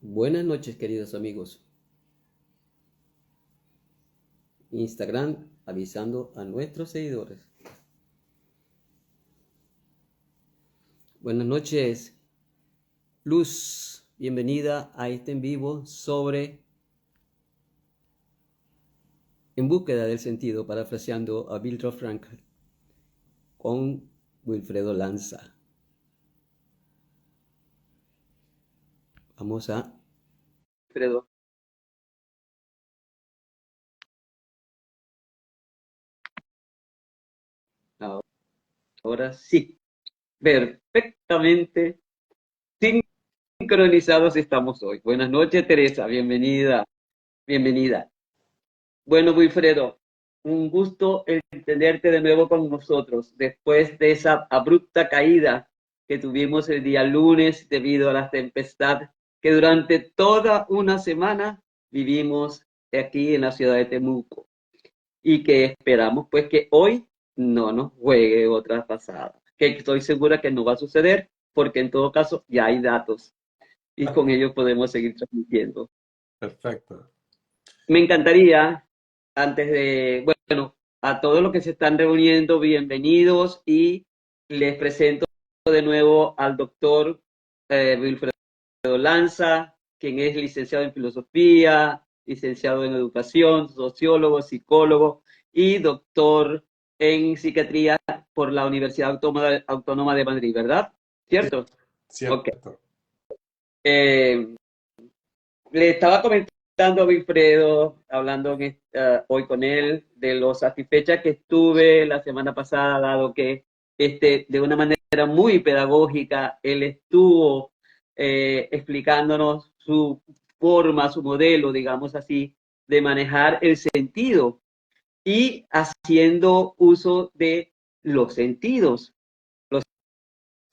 Buenas noches, queridos amigos. Instagram avisando a nuestros seguidores. Buenas noches, Luz. Bienvenida a este en vivo sobre En búsqueda del sentido, parafraseando a Viktor Frankl con Wilfredo Lanza. Vamos a Wilfredo. Ahora sí, perfectamente sincronizados estamos hoy. Buenas noches, Teresa. Bienvenida. Bienvenida. Bueno, Wilfredo, un gusto el tenerte de nuevo con nosotros después de esa abrupta caída que tuvimos el día lunes debido a la tempestad que durante toda una semana vivimos aquí en la ciudad de Temuco y que esperamos pues que hoy no nos juegue otra pasada, que estoy segura que no va a suceder porque en todo caso ya hay datos y con ellos podemos seguir transmitiendo. Perfecto. Me encantaría, antes de, bueno, a todos los que se están reuniendo, bienvenidos y les presento de nuevo al doctor Wilfredo Lanza, quien es licenciado en filosofía, licenciado en educación, sociólogo, psicólogo y doctor en psiquiatría por la Universidad Autónoma de Madrid, ¿verdad? Sí, ¿Cierto? Ok. cierto. Eh, Le estaba comentando a Wilfredo, hablando hoy con él, de lo satisfecha que estuve la semana pasada, dado que de una manera muy pedagógica, él estuvo explicándonos su forma, su modelo, digamos así, de manejar el sentido y haciendo uso de los sentidos, los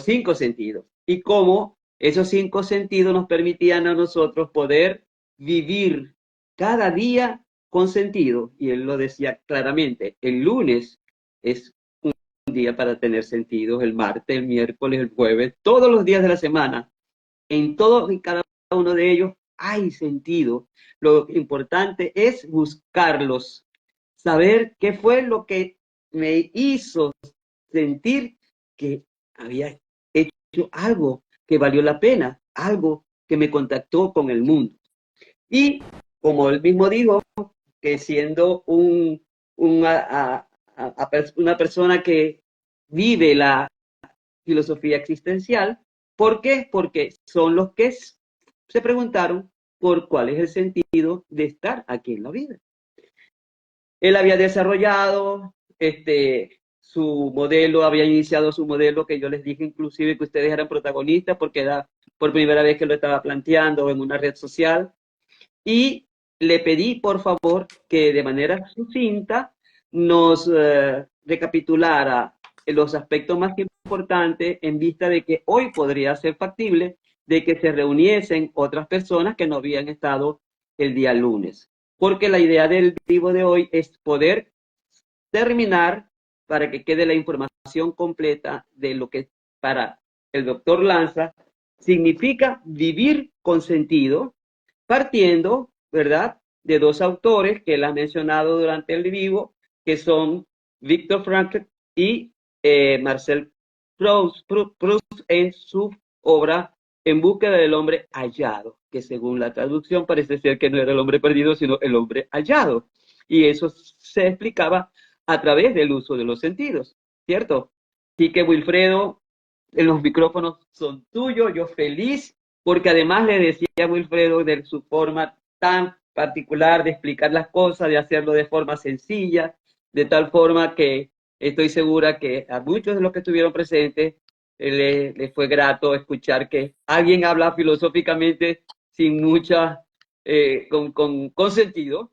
5 sentidos, y cómo esos 5 sentidos nos permitían a nosotros poder vivir cada día con sentido. Y él lo decía claramente, el lunes es un día para tener sentido, el martes, el miércoles, el jueves, todos los días de la semana, en todos y cada uno de ellos hay sentido. Lo importante es buscarlos, saber qué fue lo que me hizo sentir que había hecho algo que valió la pena, algo que me contactó con el mundo. Y como él mismo dijo, que siendo una persona que vive la filosofía existencial, ¿por qué? Porque son los que se preguntaron por cuál es el sentido de estar aquí en la vida. Él había desarrollado su modelo, había iniciado su modelo que yo les dije inclusive que ustedes eran protagonistas porque era por primera vez que lo estaba planteando en una red social y le pedí por favor que de manera sucinta nos recapitulara los aspectos más importantes en vista de que hoy podría ser factible de que se reuniesen otras personas que no habían estado el día lunes. Porque la idea del vivo de hoy es poder terminar para que quede la información completa de lo que para el doctor Lanza significa vivir con sentido, partiendo, ¿verdad?, de dos autores que él ha mencionado durante el vivo, que son Viktor Frankl y Marcel Proust, en su obra En búsqueda del hombre hallado, que según la traducción parece ser que no era el hombre perdido, sino el hombre hallado. Y eso se explicaba a través del uso de los sentidos, ¿cierto? Así que Wilfredo, los micrófonos son tuyos, yo feliz, porque además le decía a Wilfredo de su forma tan particular de explicar las cosas, de hacerlo de forma sencilla, de tal forma que estoy segura que a muchos de los que estuvieron presentes les fue grato escuchar que alguien habla filosóficamente sin mucha, con sentido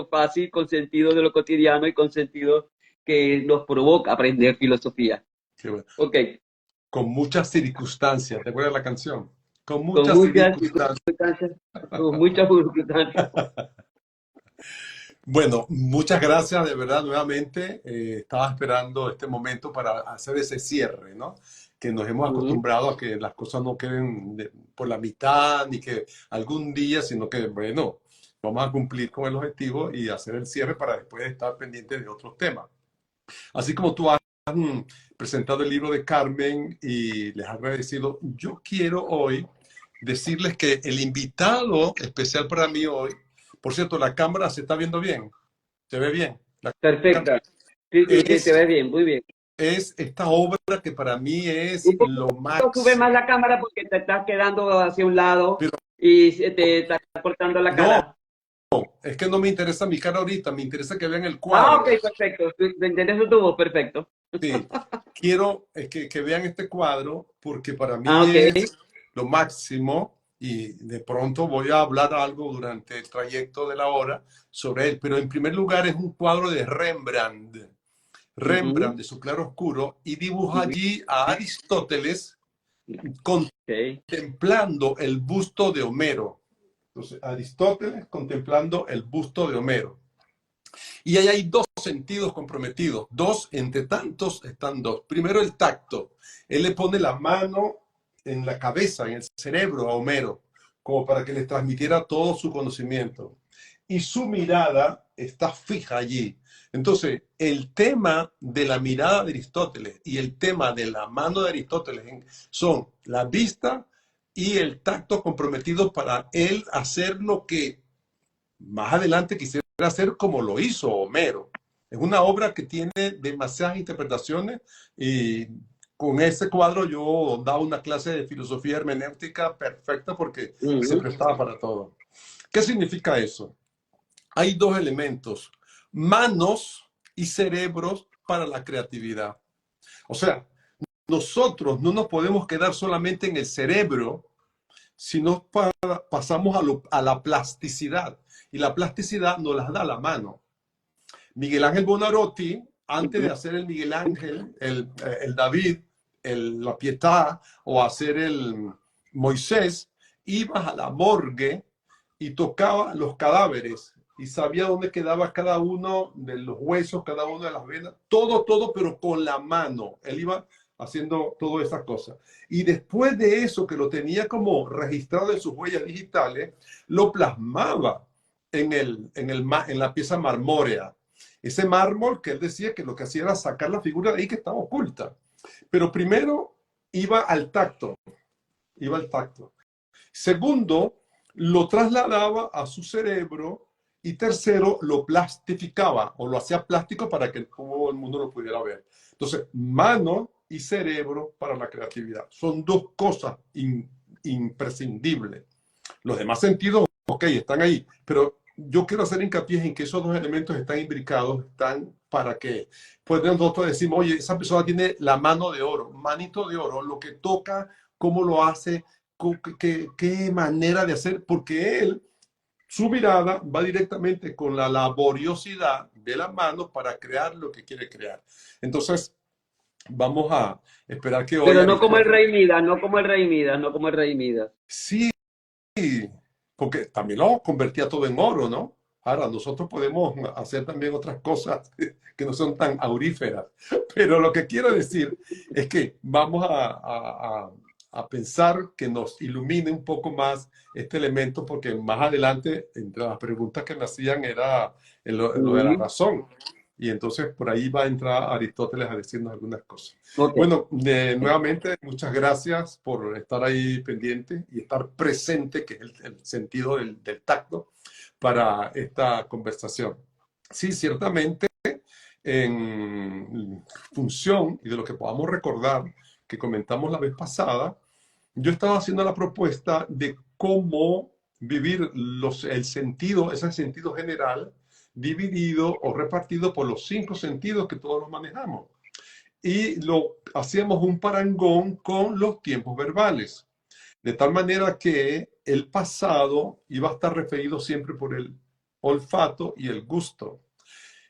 fácil, con sentido de lo cotidiano y con sentido que nos provoca aprender filosofía. Qué bueno. Ok, Con muchas circunstancias. ¿Te acuerdas la canción? Con con muchas muchas circunstancias. circunstancias, con muchas circunstancias. Bueno, muchas gracias de verdad nuevamente. Estaba esperando este momento para hacer ese cierre, ¿no? que nos hemos Ujú. acostumbrado a que las cosas no queden por la mitad, ni que algún día, sino que, bueno, vamos a cumplir con el objetivo y hacer el cierre para después estar pendientes de otros temas. Así como tú has presentado el libro de Carmen y les has agradecido, yo quiero hoy decirles que el invitado especial para mí hoy, por cierto, la cámara se está viendo bien, se ve bien. Perfecta. Sí, sí, sí, te Es, ves bien, muy bien. es esta obra que para mí es Un lo poquito sube máximo. más la cámara porque te estás quedando hacia un lado Pero y se te está cortando la no, cara. es que no me interesa mi cara ahorita, me interesa que vean el Ah, ok, cuadro. perfecto. ¿Me entiendes tu voz? Perfecto. Sí, quiero que vean este cuadro porque para Ah, mí ok. es lo máximo y de pronto voy a hablar algo durante el trayecto de la hora sobre él. Pero en primer lugar es un cuadro de Rembrandt. Rembrandt Ujú, de su claro oscuro y dibuja ujú. allí a Aristóteles Ok. contemplando el busto de Homero. Entonces, Aristóteles contemplando el busto de Homero. Y ahí hay dos sentidos comprometidos. Dos, entre tantos, están dos. Primero, el tacto. Él le pone la mano en la cabeza, en el cerebro a Homero, como para que le transmitiera todo su conocimiento. Y su mirada está fija allí. Entonces, el tema de la mirada de Aristóteles y el tema de la mano de Aristóteles son la vista y el tacto comprometido para él hacer lo que más adelante quisiera hacer como lo hizo Homero. Es una obra que tiene demasiadas interpretaciones y con ese cuadro yo daba una clase de filosofía hermenéutica perfecta porque se Ujú. prestaba para todo. ¿Qué significa eso? Hay dos elementos, manos y cerebros para la creatividad. O sea, nosotros no nos podemos quedar solamente en el cerebro, sino pasamos a la plasticidad. Y la plasticidad nos la da la mano. Miguel Ángel Buonarroti, antes Ujú. de hacer el Miguel Ángel, el David, la Pietà o hacer el Moisés, iba a la morgue y tocaba los cadáveres y sabía dónde quedaba cada uno de los huesos, cada una de las venas, todo, todo, pero con la mano. Él iba haciendo todas esas cosas. Y después de eso, que lo tenía como registrado en sus huellas digitales, lo plasmaba en la pieza marmórea. Ese mármol que él decía que lo que hacía era sacar la figura de ahí que estaba oculta. Pero primero iba al tacto, iba al tacto. Segundo, lo trasladaba a su cerebro y tercero, lo plastificaba o lo hacía plástico para que todo el mundo lo pudiera ver. Entonces, mano y cerebro para la creatividad. Son dos cosas imprescindibles. Los demás sentidos, ok, están ahí, pero yo quiero hacer hincapié en que esos dos elementos están imbricados, están para que puedan nosotros decir, oye, esa persona tiene la mano de oro, manito de oro, lo que toca, cómo lo hace, qué manera de hacer, porque él, su mirada va directamente con la laboriosidad de la mano para crear lo que quiere crear. Entonces, vamos a esperar que hoy Pero no como el Aristóteles, rey Midas, no como el rey Midas, no como el rey Midas. sí, porque también lo convertía todo en oro, ¿no? Ahora, nosotros podemos hacer también otras cosas que no son tan auríferas, pero lo que quiero decir es que vamos a pensar que nos ilumine un poco más este elemento, porque más adelante, entre las preguntas que me hacían era lo de la Ujú. razón. Y entonces por ahí va a entrar Aristóteles a decirnos algunas cosas. Ok. Bueno, nuevamente, muchas gracias por estar ahí pendiente y estar presente, que es el sentido del tacto, para esta conversación. Sí, ciertamente, en función y de lo que podamos recordar que comentamos la vez pasada, yo estaba haciendo la propuesta de cómo vivir el sentido, ese sentido general, dividido o repartido por los 5 sentidos que todos los manejamos y lo hacíamos un parangón con los tiempos verbales, de tal manera que el pasado iba a estar referido siempre por el olfato y el gusto.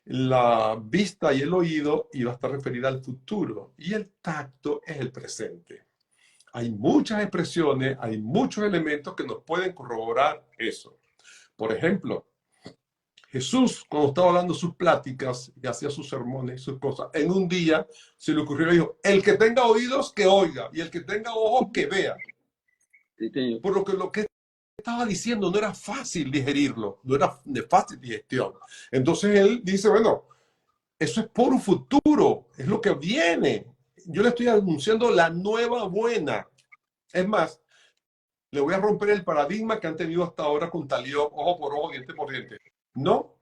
La vista y el oído iba a estar referida al futuro y el tacto es el presente. Hay muchas expresiones, hay muchos elementos que nos pueden corroborar eso. Por ejemplo, Jesús, cuando estaba hablando sus pláticas y hacía sus sermones y sus cosas, en un día se le ocurrió y dijo, el que tenga oídos, que oiga, y el que tenga ojos, que vea. Sí, señor. Por lo que estaba diciendo no era fácil digerirlo, no era de fácil digestión. Entonces él dice, bueno, eso es por un futuro, es lo que viene. Yo le estoy anunciando la nueva buena. Es más, le voy a romper el paradigma que han tenido hasta ahora con Talío, ojo por ojo, diente por diente. No,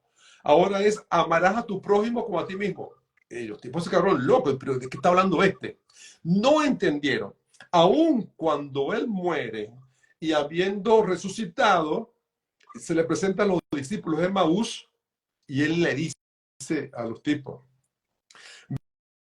ahora es amarás a tu prójimo como a ti mismo. Los tipos se quedaron locos, pero ¿de qué está hablando este? No entendieron. Aun cuando él muere y habiendo resucitado, se le presenta a los discípulos de Maús y él le dice a los tipos,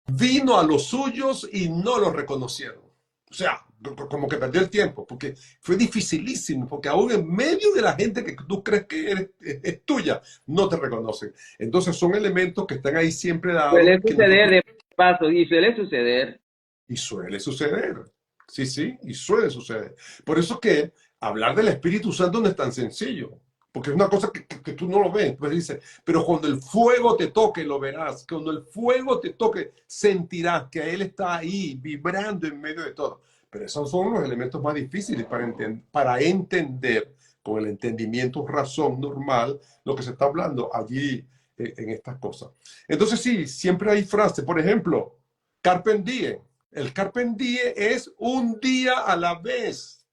vino a los suyos y no los reconocieron. O sea, como que perdió el tiempo, porque fue dificilísimo, porque aún en medio de la gente que tú crees que es tuya, no te reconocen. Entonces son elementos que están ahí siempre dados. Suele suceder de paso, y suele suceder. Y suele suceder. Sí, sí, y suele suceder. Por eso que hablar del Espíritu Santo no es tan sencillo, porque es una cosa que tú no lo ves. Pues dice, pero cuando el fuego te toque, lo verás. Cuando el fuego te toque, sentirás que Él está ahí, vibrando en medio de todo. Pero esos son los elementos más difíciles para entender con el entendimiento, razón normal, lo que se está hablando allí en estas cosas. Entonces sí, siempre hay frases. Por ejemplo, Carpe diem. El Carpe diem es un día a la vez.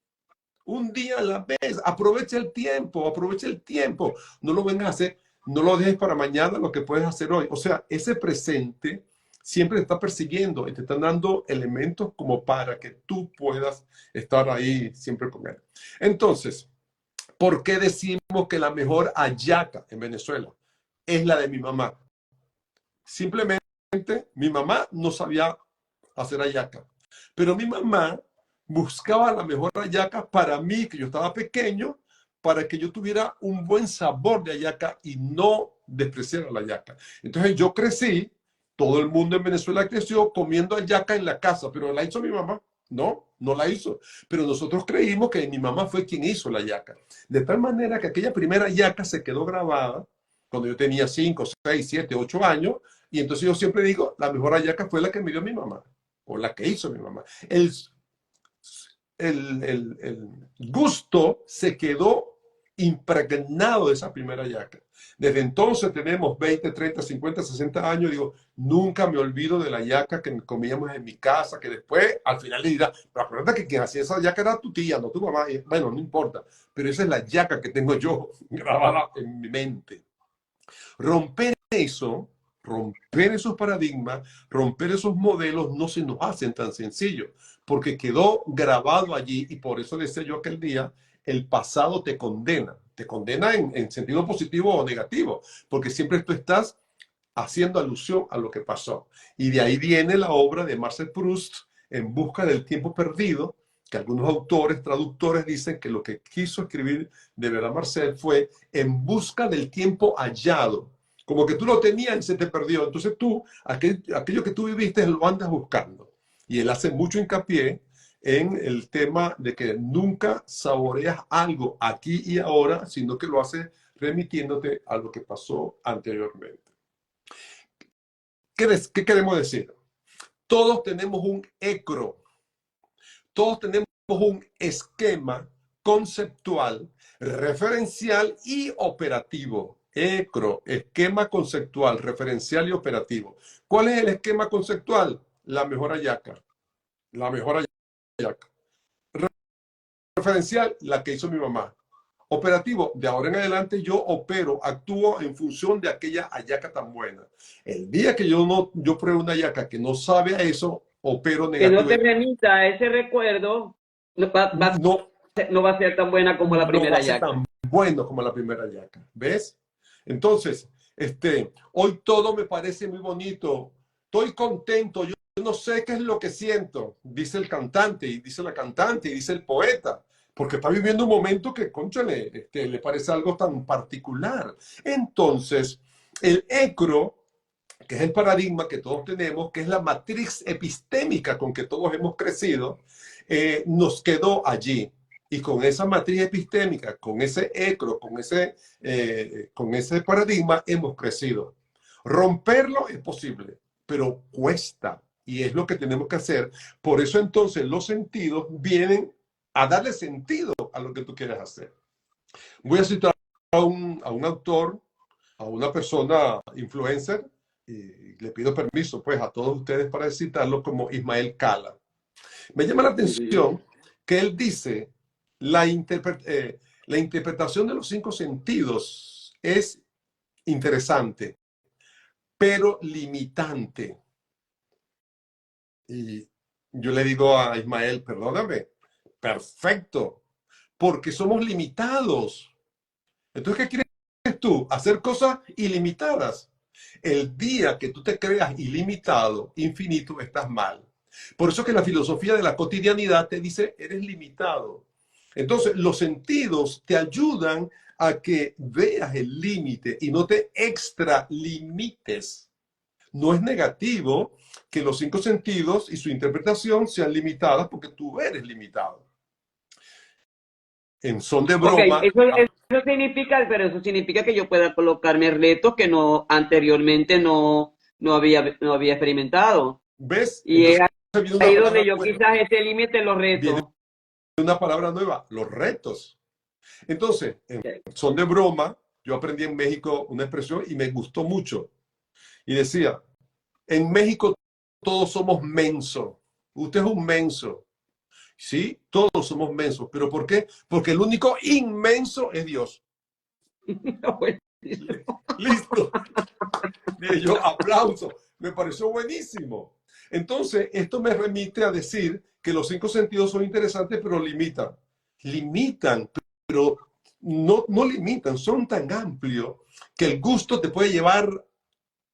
Un día a la vez. Aprovecha el tiempo, aprovecha el tiempo. No lo vengas a hacer, no lo dejes para mañana lo que puedes hacer hoy. O sea, ese presente siempre te está persiguiendo y te están dando elementos como para que tú puedas estar ahí siempre con él. Entonces, ¿por qué decimos que la mejor hallaca en Venezuela es la de mi mamá? Simplemente mi mamá no sabía hacer hallaca, pero mi mamá buscaba la mejor hallaca para mí, que yo estaba pequeño, para que yo tuviera un buen sabor de hallaca y no despreciara la hallaca. Entonces yo crecí, todo el mundo en Venezuela creció comiendo hallaca en la casa, pero ¿la hizo mi mamá? No, no la hizo. Pero nosotros creímos que mi mamá fue quien hizo la hallaca. De tal manera que aquella primera hallaca se quedó grabada cuando yo tenía 5, 6, 7, 8 años. Y entonces yo siempre digo, la mejor hallaca fue la que me dio mi mamá, o la que hizo mi mamá. El gusto se quedó impregnado de esa primera hallaca. Desde entonces tenemos 20, 30, 50, 60 años. Digo, nunca me olvido de la hallaca que comíamos en mi casa, que después al final le dirá, pero acuérdate que quien hacía esa hallaca era tu tía, no tu mamá. Y, bueno, no importa, pero esa es la hallaca que tengo yo grabada en mi mente. Romper eso, romper esos paradigmas, romper esos modelos no se nos hacen tan sencillo, porque quedó grabado allí y por eso decía yo aquel día, el pasado te condena en sentido positivo o negativo, porque siempre tú estás haciendo alusión a lo que pasó. Y de ahí viene la obra de Marcel Proust, En busca del tiempo perdido, que algunos autores, traductores dicen que lo que quiso escribir de verdad Marcel fue en busca del tiempo hallado. Como que tú lo tenías y se te perdió. Entonces tú, aquello que tú viviste, lo andas buscando. Y él hace mucho hincapié en el tema de que nunca saboreas algo aquí y ahora, sino que lo haces remitiéndote a lo que pasó anteriormente. ¿Qué queremos decir? Todos tenemos un ecro, todos tenemos un esquema conceptual, referencial y operativo. ECRO, esquema conceptual, referencial y operativo. ¿Cuál es el esquema conceptual? La mejor hallaca. La mejor hallaca. Referencial, la que hizo mi mamá. Operativo, de ahora en adelante yo opero, actúo en función de aquella hallaca tan buena. El día que yo pruebe una hallaca que no sabe a eso, opero Que no te negativo. remita a ese recuerdo, No, no va a ser tan buena como la no va primera a ser hallaca. tan bueno como la primera hallaca. ¿Ves? Entonces, hoy todo me parece muy bonito. Estoy contento. Yo no sé qué es lo que siento, dice el cantante, y dice la cantante, y dice el poeta, porque está viviendo un momento que, cónchale, le parece algo tan particular. Entonces, el ecro, que es el paradigma que todos tenemos, que es la matriz epistémica con que todos hemos crecido, nos quedó allí. Y con esa matriz epistémica, con ese ecro, con ese paradigma, hemos crecido. Romperlo es posible, pero cuesta. Y es lo que tenemos que hacer. Por eso entonces los sentidos vienen a darle sentido a lo que tú quieres hacer. Voy a citar a un autor, a una persona influencer, y le pido permiso pues a todos ustedes para citarlo, como Ismael Cala. Me llama la atención que él dice la interpretación de los 5 sentidos es interesante, pero limitante. Y yo le digo a Ismael, perdóname, perfecto, porque somos limitados. Entonces, ¿qué quieres tú? Hacer cosas ilimitadas. El día que tú te creas ilimitado, infinito, estás mal. Por eso que la filosofía de la cotidianidad te dice, eres limitado. Entonces, los sentidos te ayudan a que veas el límite y no te extralimites. No es negativo que los 5 sentidos y su interpretación sean limitadas porque tú eres limitado. En son de broma. Ok, eso significa, pero eso significa que yo pueda colocarme retos que no anteriormente no había experimentado. ¿Ves? Y es Entonces viene una ahí palabra donde yo nueva. quizás ese límite los Viene reto. una palabra nueva, los retos. Entonces, en son de broma, yo aprendí en México una expresión y me gustó mucho. Y decía, en México todos somos menso. Usted es un menso. Sí, todos somos mensos. ¿Pero por qué? Porque el único inmenso es Dios. Listo. Y yo, aplauso. Me pareció buenísimo. Entonces, esto me remite a decir que los 5 sentidos son interesantes, pero limitan. Limitan, pero no limitan. Son tan amplios que el gusto te puede llevar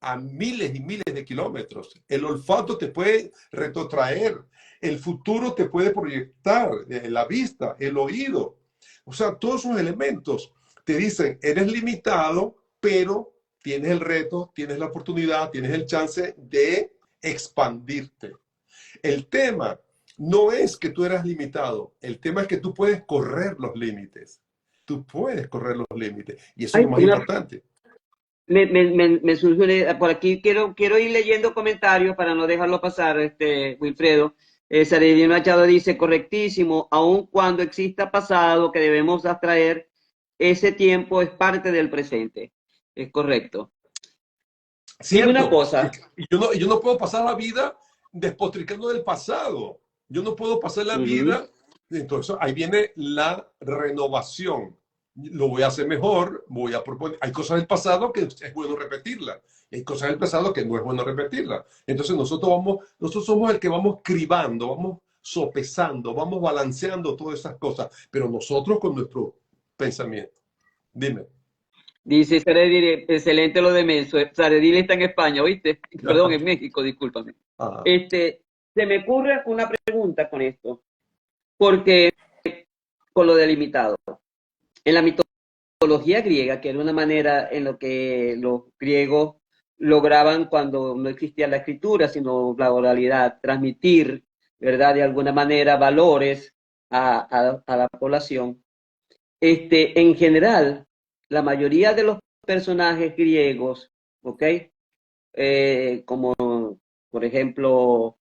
a miles y miles de kilómetros. El olfato te puede retrotraer. El futuro te puede proyectar. La vista, el oído. O sea, todos esos elementos te dicen, eres limitado, pero tienes el reto, tienes la oportunidad, tienes el chance de expandirte. El tema no es que tú eras limitado, el tema es que tú puedes correr los límites. Tú puedes correr los límites y eso es Hay lo más importante. me surge una idea. Por aquí quiero ir leyendo comentarios para no dejarlo pasar, Wilfredo. Saredino Machado dice, correctísimo, aun cuando exista pasado que debemos abstraer, ese tiempo es parte del presente. Es correcto. Dime una Cierto. cosa. Y yo no puedo pasar la vida despotricando del pasado. Yo no puedo pasar la vida. Entonces ahí viene la renovación. Lo voy a hacer mejor, voy a proponer. Hay cosas del pasado que es bueno repetirlas. Hay cosas del pasado que no es bueno repetirlas. Entonces nosotros somos el que vamos cribando, vamos sopesando, vamos balanceando todas esas cosas. Pero nosotros con nuestro pensamiento. Dime. Dice Saredil, excelente lo de Menso. Saredil está en España, ¿oíste? Perdón, en México, discúlpame. Ajá. Se me ocurre una pregunta con esto, porque con lo delimitado. En la mitología griega, que era una manera en lo que los griegos lograban cuando no existía la escritura, sino la oralidad, transmitir, ¿verdad? De alguna manera valores a la población. En general, la mayoría de los personajes griegos, ¿ok? Como por ejemplo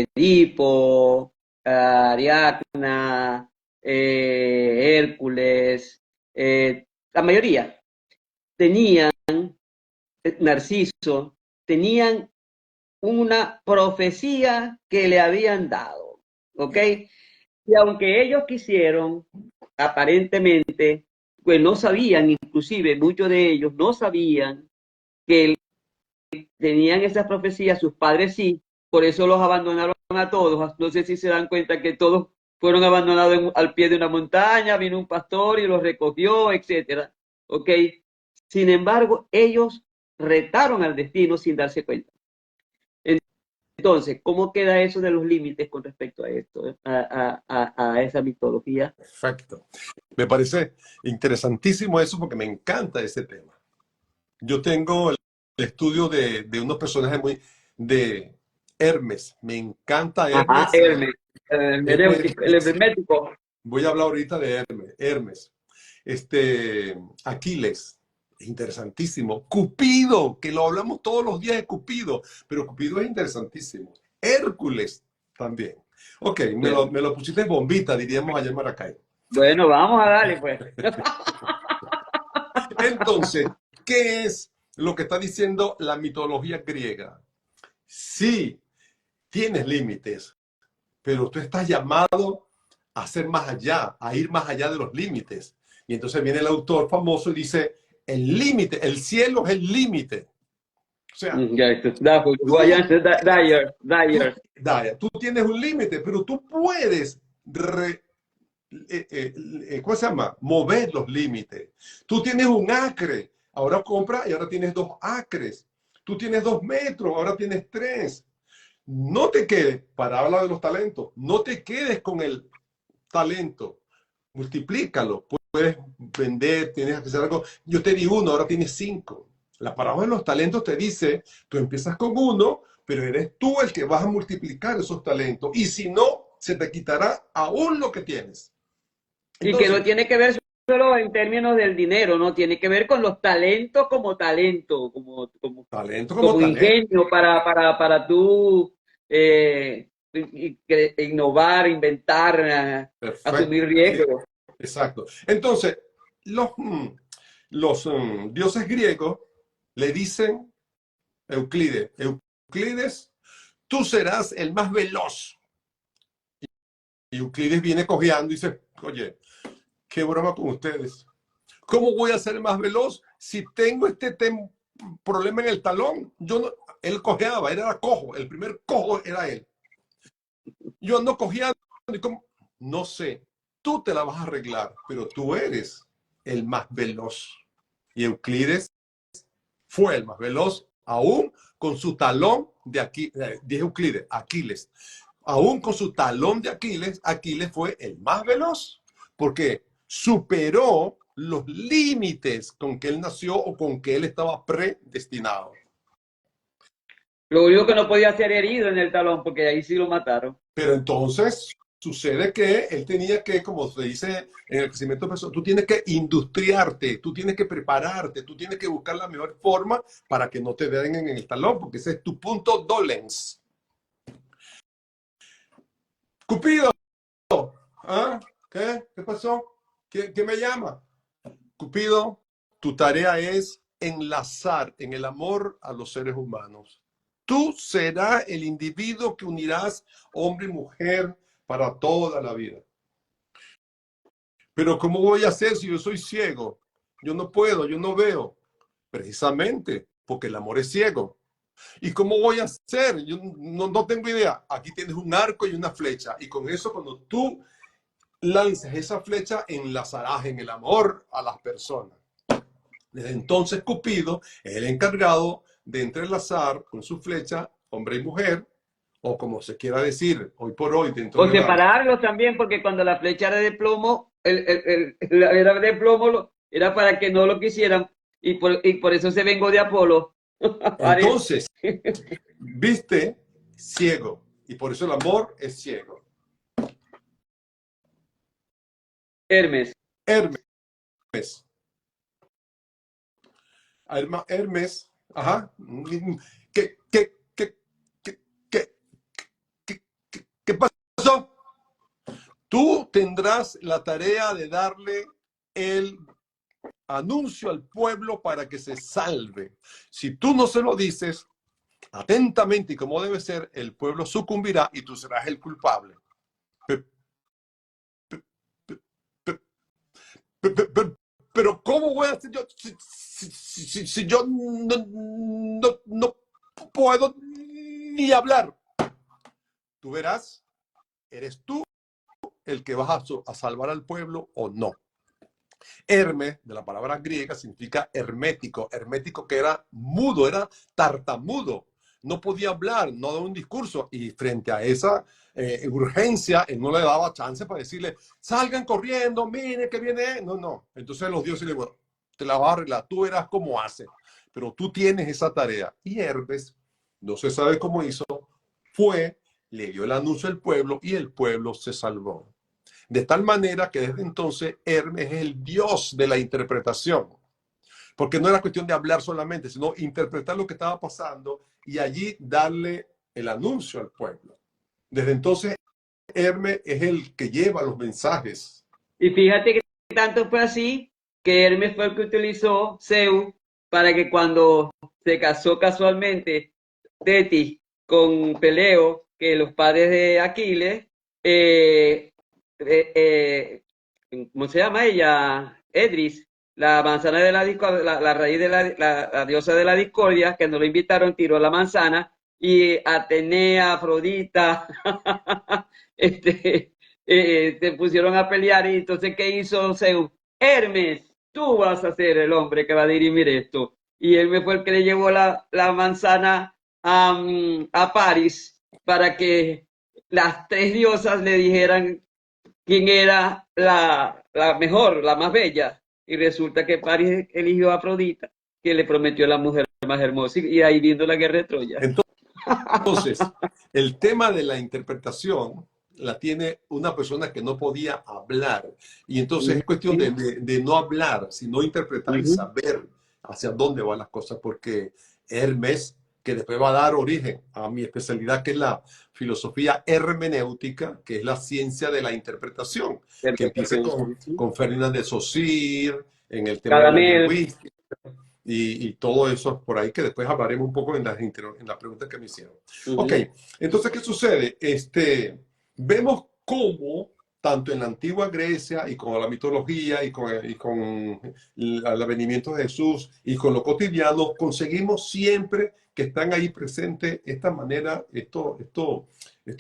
Edipo, Ariadna, Hércules, la mayoría tenían, Narciso, tenían una profecía que le habían dado, ¿ok? Y aunque ellos quisieron, aparentemente, pues no sabían, inclusive muchos de ellos no sabían que tenían esas profecías, sus padres sí, por eso los abandonaron a todos. No sé si se dan cuenta que todos fueron abandonados al pie de una montaña, vino un pastor y los recogió, etcétera. ¿Ok? Sin embargo, ellos retaron al destino sin darse cuenta. Entonces, ¿cómo queda eso de los límites con respecto a esto, a esa mitología? Perfecto. Me parece interesantísimo eso porque me encanta ese tema. Yo tengo el estudio de unos personajes de Hermes. Me encanta Ajá, Hermes. Hermes, Hermes el hermético. voy a hablar ahorita de Hermes. Aquiles, interesantísimo. Cupido, que lo hablamos todos los días de Cupido, pero Cupido es interesantísimo. Hércules también. Ok, me lo pusiste bombita, diríamos allá en Maracay. Bueno, vamos a darle, pues. Entonces, ¿qué es lo que está diciendo la mitología griega? Sí, tienes límites, pero tú estás llamado a ser más allá, a ir más allá de los límites. Y entonces viene el autor famoso y dice, el límite, el cielo es el límite. O sea, tú tienes un límite, pero tú puedes ¿cómo se llama? Mover los límites. Tú tienes un acre, ahora compra y ahora tienes 2 acres. Tú tienes 2 metros, ahora tienes 3. No te quedes, para hablar de los talentos, no te quedes con el talento. Multiplícalo. Puedes vender, tienes que hacer algo. Yo te di 1, ahora tienes 5. La parábola de los talentos te dice, tú empiezas con 1, pero eres tú el que vas a multiplicar esos talentos. Y si no, se te quitará aún lo que tienes. Entonces, y que no tiene que ver solo en términos del dinero, ¿no? Tiene que ver con los talentos como talento, como ingenio para tú innovar, inventar, asumir riesgos. Exacto. Entonces, los dioses griegos le dicen a Euclides, tú serás el más veloz. Y Euclides viene cojeando y dice, oye, qué broma con ustedes. ¿Cómo voy a ser más veloz si tengo este problema en el talón? Él cojeaba, él era cojo, el primer cojo era él. Yo ando cojeando y como, no sé, tú te la vas a arreglar, pero tú eres el más veloz. Y Euclides fue el más veloz, aún con su talón de Euclides, Aquiles. Aún con su talón de Aquiles, Aquiles fue el más veloz, porque superó los límites con que él nació o con que él estaba predestinado. Lo único que no podía ser herido en el talón, porque ahí sí lo mataron. Pero entonces sucede que él tenía que, como se dice en el crecimiento personal, tú tienes que industriarte, tú tienes que prepararte, tú tienes que buscar la mejor forma para que no te den en el talón, porque ese es tu punto dolens. Cupido, ¿ah? ¿Qué pasó? ¿Qué me llama? Cupido, tu tarea es enlazar en el amor a los seres humanos. Tú serás el individuo que unirás hombre y mujer para toda la vida. Pero ¿cómo voy a hacer si yo soy ciego? Yo no puedo, yo no veo. Precisamente porque el amor es ciego. ¿Y cómo voy a hacer? Yo no tengo idea. Aquí tienes un arco y una flecha. Y con eso, cuando tú lances esa flecha, enlazarás en el amor a las personas. Desde entonces, Cupido es el encargado de entrelazar con su flecha hombre y mujer, o como se quiera decir, hoy por hoy. Dentro o separarlos también, porque cuando la flecha era de plomo, era de plomo, era para que no lo quisieran, y por eso se vengó de Apolo. Entonces, viste, ciego, y por eso el amor es ciego. Hermes. Hermes, ajá. ¿Qué pasó? Tú tendrás la tarea de darle el anuncio al pueblo para que se salve. Si tú no se lo dices atentamente y como debe ser, el pueblo sucumbirá y tú serás el culpable. Pero ¿cómo voy a hacer yo si yo no puedo ni hablar? Tú verás, ¿eres tú el que vas a salvar al pueblo o no? Hermes, de la palabra griega, significa hermético. Hermético que era mudo, era tartamudo. No podía hablar, no daba un discurso. Y frente a esa urgencia, él no le daba chance para decirle, salgan corriendo, mire que viene. No. Entonces los dioses le dijeron, bueno, te la vas a arreglar, tú verás cómo hace. Pero tú tienes esa tarea. Y Hermes, no se sabe cómo hizo, le dio el anuncio al pueblo y el pueblo se salvó. De tal manera que desde entonces Hermes es el dios de la interpretación. Porque no era cuestión de hablar solamente, sino interpretar lo que estaba pasando y allí darle el anuncio al pueblo. Desde entonces, Hermes es el que lleva los mensajes. Y fíjate que tanto fue así que Hermes fue el que utilizó Zeus para que cuando se casó casualmente Tetis con Peleo, que los padres de Aquiles, eh, eh, eh, ¿cómo se llama ella? Edris, la manzana de la discordia, la raíz de la diosa de la discordia, que nos lo invitaron, tiró la manzana, y Atenea, Afrodita, se pusieron a pelear, y entonces, ¿qué hizo Zeus? Hermes, tú vas a ser el hombre que va a dirimir esto. Y Hermes fue el que le llevó la manzana a París para que las tres diosas le dijeran quién era la mejor, la más bella. Y resulta que París eligió a Afrodita, que le prometió la mujer más hermosa. Y ahí vino la guerra de Troya. Entonces, el tema de la interpretación la tiene una persona que no podía hablar. Y entonces es cuestión de no hablar, sino interpretar y saber hacia dónde van las cosas, porque Hermes, que después va a dar origen a mi especialidad, que es la filosofía hermenéutica, que es la ciencia de la interpretación, que empieza con Ferdinand de Saussure, en el tema de la lingüística, y todo eso por ahí, que después hablaremos un poco en la pregunta que me hicieron. Ok, entonces, ¿qué sucede? Vemos cómo, tanto en la antigua Grecia y con la mitología y con el advenimiento de Jesús y con lo cotidiano, conseguimos siempre que están ahí presentes esta manera, esto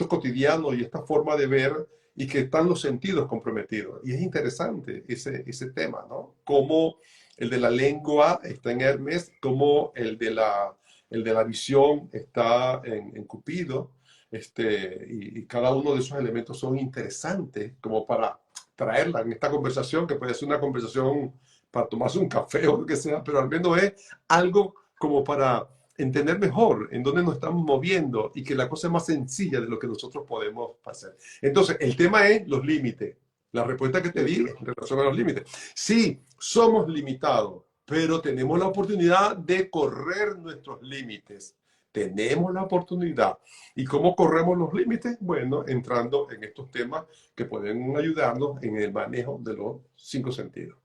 cotidiano y esta forma de ver, y que están los sentidos comprometidos. Y es interesante ese tema, ¿no? Cómo el de la lengua está en Hermes, como el de la visión está en Cupido, y cada uno de esos elementos son interesantes como para traerla en esta conversación, que puede ser una conversación para tomarse un café o lo que sea, pero al menos es algo como para entender mejor en dónde nos estamos moviendo y que la cosa es más sencilla de lo que nosotros podemos hacer. Entonces, el tema es los límites. La respuesta que te di en relación a los límites. Sí, somos limitados, pero tenemos la oportunidad de correr nuestros límites. Tenemos la oportunidad. ¿Y cómo corremos los límites? Bueno, entrando en estos temas que pueden ayudarnos en el manejo de los 5 sentidos.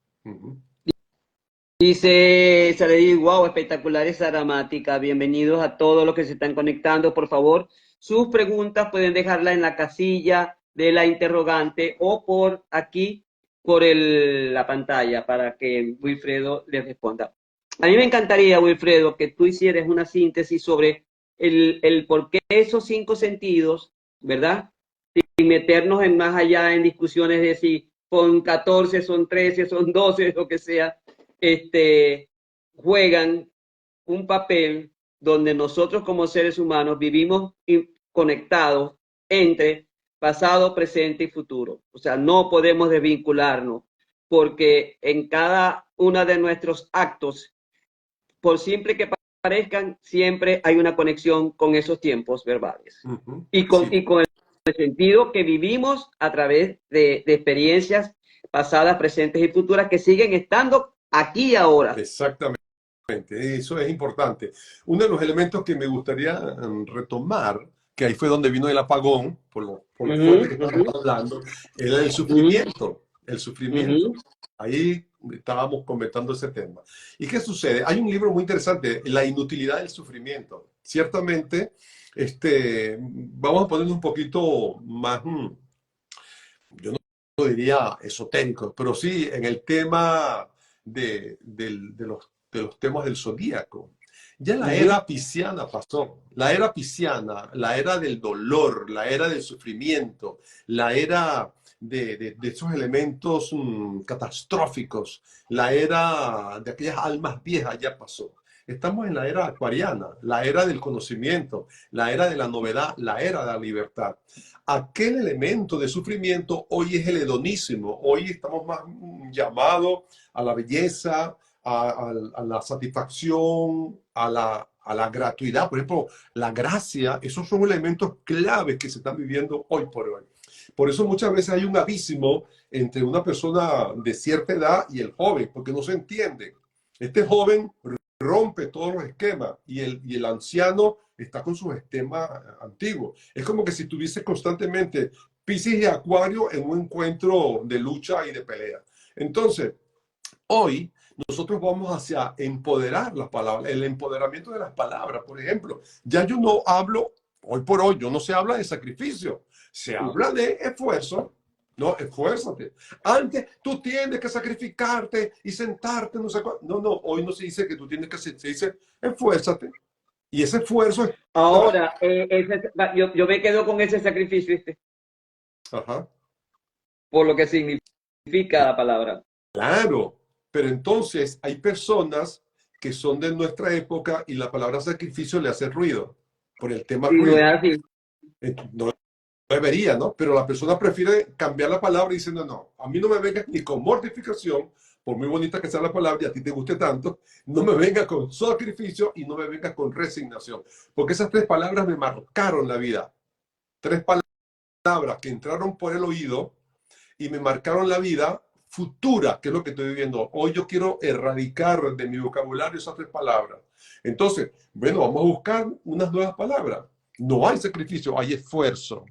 Dice Saledí, wow, espectacular esa gramática. Bienvenidos a todos los que se están conectando. Por favor, sus preguntas pueden dejarla en la casilla de la interrogante o por aquí, por la pantalla, para que Wilfredo les responda. A mí me encantaría, Wilfredo, que tú hicieras una síntesis sobre el por qué esos 5 sentidos, ¿verdad? Sin meternos en más allá en discusiones de si son 14, son 13, son 12, lo que sea, juegan un papel donde nosotros como seres humanos vivimos conectados entre pasado, presente y futuro. O sea, no podemos desvincularnos porque en cada uno de nuestros actos, por simple que parezcan, siempre hay una conexión con esos tiempos verbales. Y con el sentido que vivimos a través de experiencias pasadas, presentes y futuras que siguen estando aquí y ahora. Exactamente, eso es importante. Uno de los elementos que me gustaría retomar, que ahí fue donde vino el apagón, por lo fuerte que estábamos hablando, era el sufrimiento. El sufrimiento. Ahí estábamos comentando ese tema. ¿Y qué sucede? Hay un libro muy interesante, La inutilidad del sufrimiento. Ciertamente, vamos a ponerlo un poquito más, yo no diría esotérico, pero sí en el tema de los temas del zodíaco. Ya la era pisciana pasó. La era pisciana, la era del dolor, la era del sufrimiento, la era de esos elementos catastróficos, la era de aquellas almas viejas ya pasó. Estamos en la era acuariana, la era del conocimiento, la era de la novedad, la era de la libertad. Aquel elemento de sufrimiento hoy es el hedonismo. Hoy estamos más llamados a la belleza, a la satisfacción, a la gratuidad. Por ejemplo, la gracia, esos son elementos claves que se están viviendo hoy por hoy. Por eso muchas veces hay un abismo entre una persona de cierta edad y el joven, porque no se entiende. Este joven rompe todos los esquemas y el anciano está con sus esquemas antiguos. Es como que si tuviese constantemente Piscis y Acuario en un encuentro de lucha y de pelea. Entonces, hoy nosotros vamos hacia empoderar las palabras, el empoderamiento de las palabras. Por ejemplo, ya yo no hablo, hoy por hoy, yo no se habla de sacrificio, se habla de esfuerzo. No, esfuérzate. Antes tú tienes que sacrificarte y sentarte, no sé cuál. No, no, hoy no se dice que tú tienes que hacer, se dice esfuérzate. Y ese esfuerzo está. Ahora, yo me quedo con ese sacrificio, ¿viste? Ajá. Por lo que significa la palabra. Claro, pero entonces hay personas que son de nuestra época y la palabra sacrificio le hace ruido por el tema Y no es ruido. así. No debería, ¿no? Pero la persona prefiere cambiar la palabra diciendo, no, a mí no me vengas ni con mortificación, por muy bonita que sea la palabra y a ti te guste tanto, no me venga con sacrificio y no me venga con resignación. Porque esas tres palabras me marcaron la vida. Tres palabras que entraron por el oído y me marcaron la vida futura, que es lo que estoy viviendo. Hoy yo quiero erradicar de mi vocabulario esas tres palabras. Entonces, bueno, vamos a buscar unas nuevas palabras. No hay sacrificio, hay esfuerzo.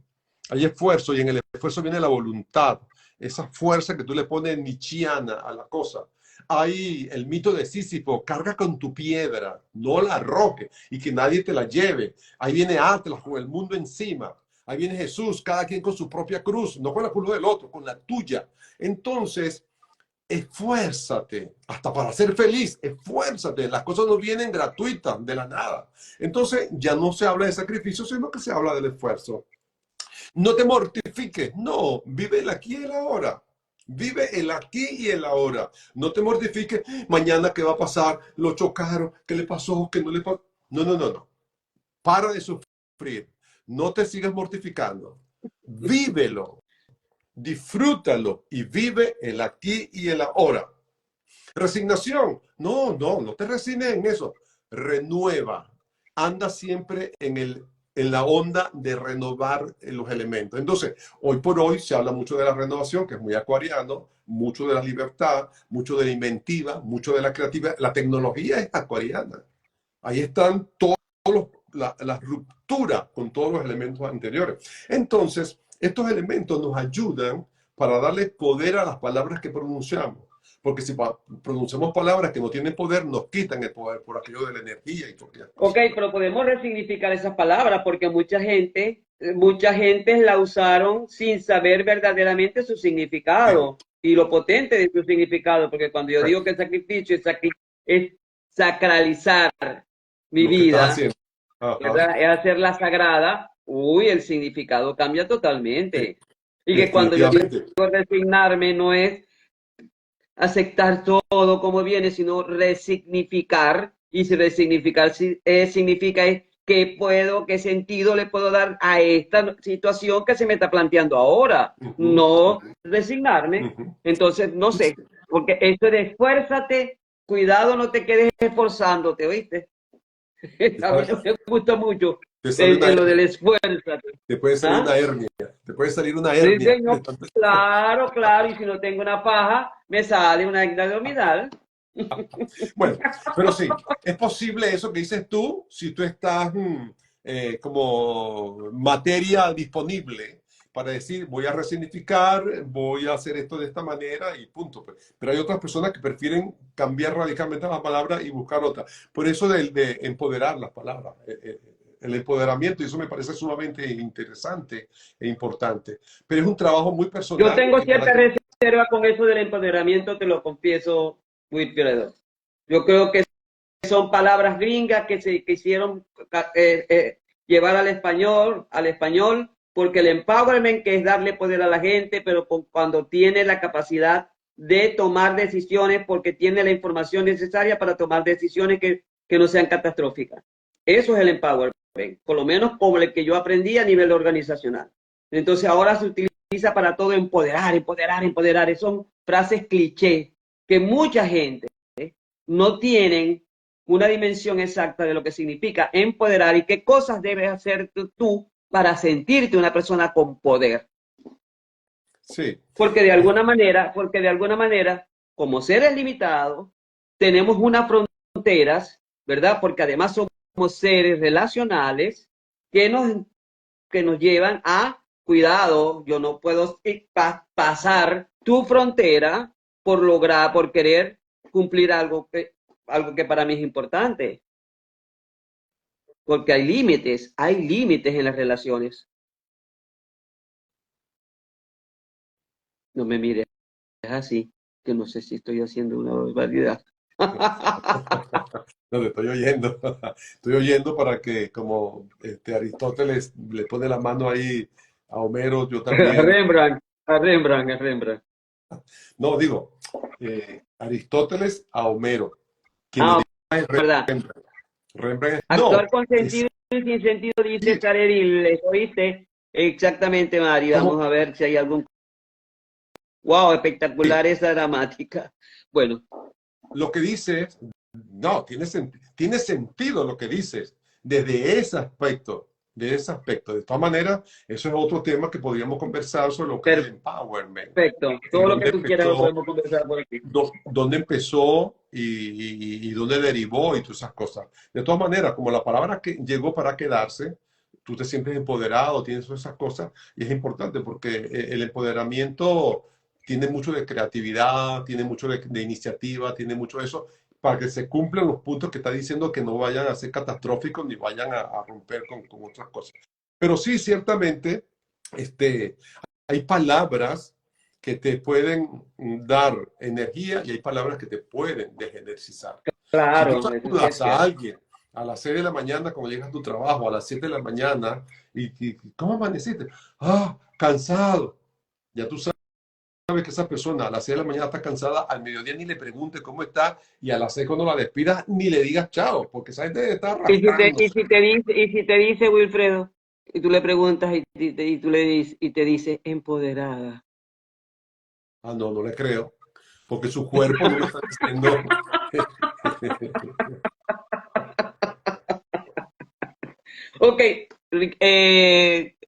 Hay esfuerzo y en el esfuerzo viene la voluntad, esa fuerza que tú le pones nietzscheana a la cosa. Hay el mito de Sísifo, carga con tu piedra, no la arrojes y que nadie te la lleve. Ahí viene Atlas con el mundo encima. Ahí viene Jesús, cada quien con su propia cruz, no con la cruz del otro, con la tuya. Entonces, esfuérzate, hasta para ser feliz, esfuérzate. Las cosas no vienen gratuitas, de la nada. Entonces, ya no se habla de sacrificio, sino que se habla del esfuerzo. No te mortifiques, no, vive el aquí y el ahora. Vive el aquí y el ahora. No te mortifiques, mañana qué va a pasar, lo chocaron, qué le pasó, qué no le pasó. No, no, no, no. Para de sufrir. No te sigas mortificando. Vívelo, disfrútalo y vive el aquí y el ahora. Resignación. No, no, no te resignes en eso. Renueva. Anda siempre en la onda de renovar los elementos. Entonces, hoy por hoy se habla mucho de la renovación, que es muy acuariano, mucho de la libertad, mucho de la inventiva, mucho de la creatividad. La tecnología es acuariana. Ahí están todos las rupturas con todos los elementos anteriores. Entonces, estos elementos nos ayudan para darle poder a las palabras que pronunciamos. Porque si pronunciamos palabras que no tienen poder, nos quitan el poder por aquello de la energía y por aquellas Ok, cosas. pero podemos resignificar esas palabras porque mucha gente la usaron sin saber verdaderamente su significado y lo potente de su significado, porque cuando yo digo que sacrificio es sacralizar mi Lo que estás vida, haciendo. Ajá. ¿verdad? Es hacerla sagrada, uy, el significado cambia totalmente. Y que cuando yo digo Definitivamente. resignarme no es aceptar todo como viene, sino resignificar. Y si resignificar significa es qué sentido le puedo dar a esta situación que se me está planteando ahora, Uh -huh, no uh -huh, resignarme. uh -huh. Entonces, no sé, porque esto de esfuérzate, cuidado, no te quedes esforzándote, ¿oíste? A mí me gusta mucho Te sale una lo del hernia. esfuérzate. Te puede salir ¿Ah? una hernia. Te puede salir una Sí, hernia. señor. Claro, claro. Y si no tengo una paja, me sale una hernia abdominal. Bueno, pero sí, es posible eso que dices tú si tú estás como materia disponible para decir voy a resignificar, voy a hacer esto de esta manera y punto. Pero hay otras personas que prefieren cambiar radicalmente las palabras y buscar otras. Por eso de empoderar las palabras, el empoderamiento, y eso me parece sumamente interesante e importante. Pero es un trabajo muy Yo personal tengo y para cierta que... reserva con eso del empoderamiento, te lo confieso, muy Piedad. Yo creo que son palabras gringas que se quisieron llevar al español, porque el empowerment, que es darle poder a la gente, pero cuando tiene la capacidad de tomar decisiones, porque tiene la información necesaria para tomar decisiones que no sean catastróficas. Eso es el empowerment, por lo menos como el que yo aprendí a nivel organizacional. Entonces ahora se utiliza para todo empoderar, empoderar, empoderar. Son frases cliché que mucha gente no tienen una dimensión exacta de lo que significa empoderar y qué cosas debes hacer tú para sentirte una persona con poder. Sí. Porque de alguna manera, como seres limitados, tenemos unas fronteras, ¿verdad? Porque además somos seres relacionales que nos llevan a cuidado. Yo no puedo pasar tu frontera por querer cumplir algo que para mí es importante. Porque hay límites en las relaciones. No me mires así, que no sé si estoy haciendo una barbaridad. No, te estoy oyendo. Estoy oyendo para que, como Aristóteles le pone la mano ahí a Homero, yo A también. Rembrandt, a Rembrandt, a Rembrandt. No, digo, Aristóteles a Homero. Quien lo Ah, dice es verdad. Rembrandt. Rembrandt Actuar no, con es, sentido y sin sentido, dice sí, Careril. ¿Eso oíste? Exactamente, Mari. como, Vamos a ver si hay algún. Wow, sí, espectacular esa dramática. Bueno, lo que dices, no, tiene sentido lo que dices, desde ese aspecto, de ese aspecto. De todas maneras, eso es otro tema que podríamos conversar sobre lo que es el empowerment, perfecto. en Todo lo dónde que tú quieras lo empezó, podemos conversar por aquí. dónde empezó y dónde derivó y todas esas cosas. De todas maneras, como la palabra que llegó para quedarse, tú te sientes empoderado, tienes todas esas cosas, y es importante porque el empoderamiento tiene mucho de creatividad, tiene mucho de iniciativa, tiene mucho de eso, para que se cumplan los puntos que está diciendo que no vayan a ser catastróficos ni vayan a romper con otras cosas. Pero sí, ciertamente, este, hay palabras que te pueden dar energía y hay palabras que te pueden desenergizar. Si tú Claro, eso sí es saludas a cierto. alguien a las 6 de la mañana cuando llegas a tu trabajo, a las 7 de la mañana, y ¿cómo amaneciste? Ah, cansado. Ya tú sabes que esa persona a las 6 de la mañana está cansada, al mediodía ni le pregunte cómo está, y a las 6 cuando la despidas ni le digas chao, porque esa gente está arrastrándose. Y si te dice Wilfredo, y tú le preguntas y tú le dices, y te dice empoderada. Ah, no, no le creo, porque su cuerpo no le está diciendo. Ok,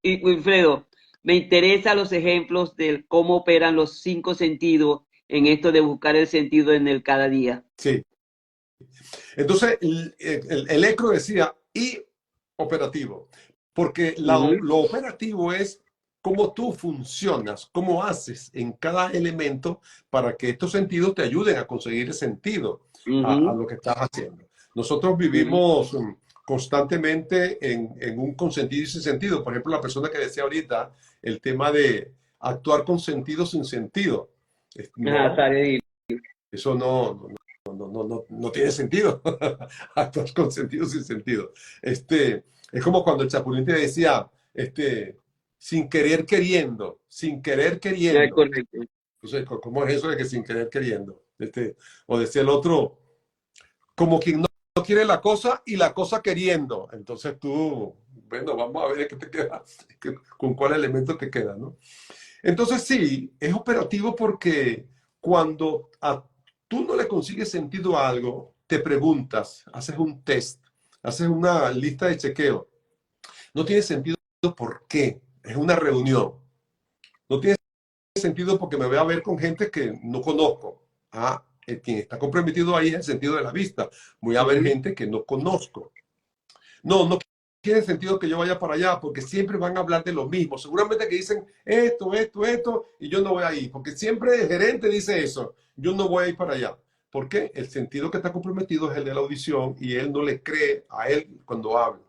y Wilfredo, me interesan los ejemplos de cómo operan los cinco sentidos en esto de buscar el sentido en el cada día. Sí. Entonces, el ECRO decía, y operativo, porque Ujú, lo operativo es cómo tú funcionas, cómo haces en cada elemento para que estos sentidos te ayuden a conseguir sentido a ujú, lo que estás haciendo. Nosotros ujú. vivimos constantemente en un con sentido y sin sentido. Por ejemplo, la persona que decía ahorita el tema de actuar con sentido sin sentido. Ajá, No, sale eso no tiene sentido. Actúas con sentido sin sentido. Es como cuando el Chapulín te decía, sin querer queriendo, sin querer queriendo. correcto. Entonces, ¿cómo es eso de que sin querer queriendo? O decía el otro, como quien no quiere la cosa y la cosa queriendo. Entonces tú, bueno, vamos a ver qué te queda, con cuál elemento te queda, ¿no? Entonces sí, es operativo porque cuando tú no le consigues sentido a algo, te preguntas, haces un test, haces una lista de chequeo. No tiene sentido por qué. Es una reunión. No tiene sentido porque me voy a ver con gente que no conozco. Ah, quien está comprometido ahí es el sentido de la vista. Voy a ver Ujú. gente que no conozco. No tiene sentido que yo vaya para allá porque siempre van a hablar de lo mismo. Seguramente que dicen esto, y yo no voy a ir, porque siempre el gerente dice eso. Yo no voy a ir para allá. ¿Por qué? El sentido que está comprometido es el de la audición y él no le cree a él cuando habla.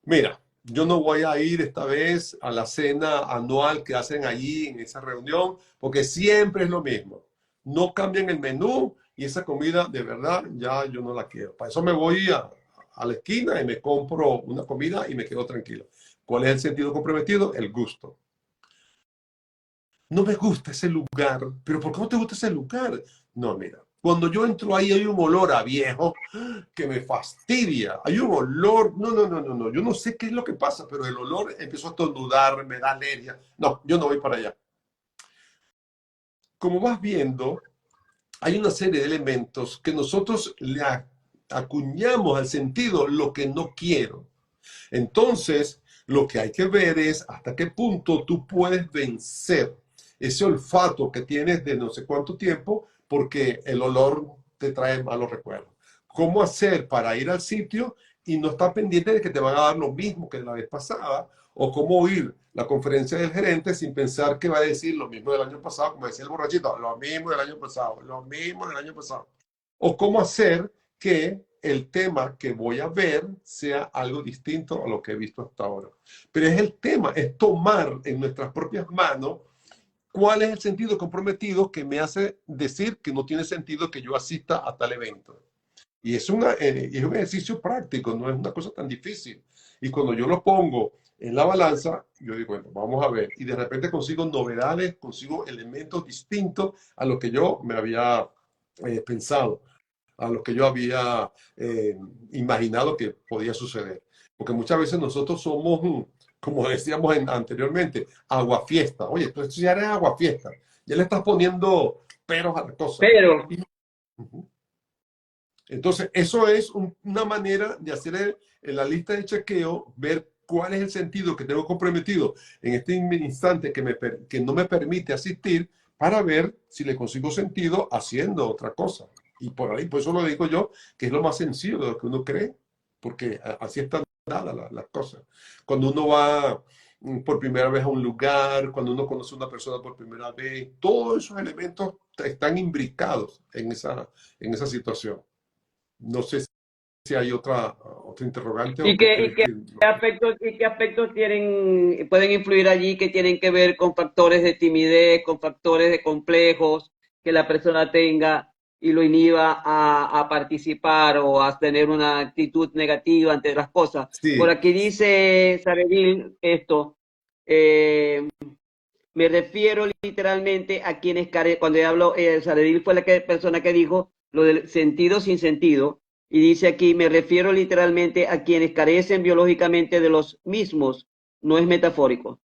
Mira, yo no voy a ir esta vez a la cena anual que hacen allí en esa reunión porque siempre es lo mismo. No cambian el menú y esa comida de verdad ya yo no la quiero. Para eso me voy a la esquina y me compro una comida y me quedo tranquilo. ¿Cuál es el sentido comprometido? El gusto. No me gusta ese lugar, pero ¿por qué no te gusta ese lugar? No, mira, cuando yo entro ahí hay un olor a viejo que me fastidia. Hay un olor, no, yo no sé qué es lo que pasa, pero el olor empezó a estornudar, me da alergia. No, yo no voy para allá. Como vas viendo, hay una serie de elementos que nosotros acuñamos al sentido lo que no quiero. Entonces, Lo que hay que ver es hasta qué punto tú puedes vencer ese olfato que tienes de no sé cuánto tiempo porque el olor te trae malos recuerdos. ¿Cómo hacer para ir al sitio y no estar pendiente de que te van a dar lo mismo que la vez pasada? O cómo oír la conferencia del gerente sin pensar que va a decir lo mismo del año pasado, como decía el borrachito, lo mismo del año pasado, lo mismo del año pasado. O cómo hacer que el tema que voy a ver sea algo distinto a lo que he visto hasta ahora. Pero es el tema, es tomar en nuestras propias manos cuál es el sentido comprometido que me hace decir que no tiene sentido que yo asista a tal evento. Y es un ejercicio práctico, no es una cosa tan difícil. Y cuando yo lo pongo en la balanza, yo digo, bueno, vamos a ver. Y de repente consigo novedades, consigo elementos distintos a lo que yo me había pensado, a lo que yo había imaginado que podía suceder. Porque muchas veces nosotros somos, como decíamos anteriormente, aguafiesta. Oye, esto ya eres aguafiesta. Ya le estás poniendo peros a la cosa. Pero, Entonces, eso es una manera de hacer la lista de chequeo, ver cuál es el sentido que tengo comprometido en este instante que no me permite asistir para ver si le consigo sentido haciendo otra cosa. Y por ahí, por eso lo digo yo, que es lo más sencillo de lo que uno cree, porque así están dadas las cosas. Cuando uno va por primera vez a un lugar, cuando uno conoce a una persona por primera vez, todos esos elementos están imbricados en esa situación. No sé si hay otra interrogante o ¿y qué qué, crees que... y qué aspectos pueden influir allí que tienen que ver con factores de timidez, con factores de complejos que la persona tenga y lo inhiba a participar o a tener una actitud negativa ante las cosas? Por Sí, aquí dice Saredil esto, eh, me refiero literalmente a quienes cuando yo hablo, Saredil fue persona que dijo lo del sentido sin sentido, y dice aquí, me refiero literalmente a quienes carecen biológicamente de los mismos, no es metafórico.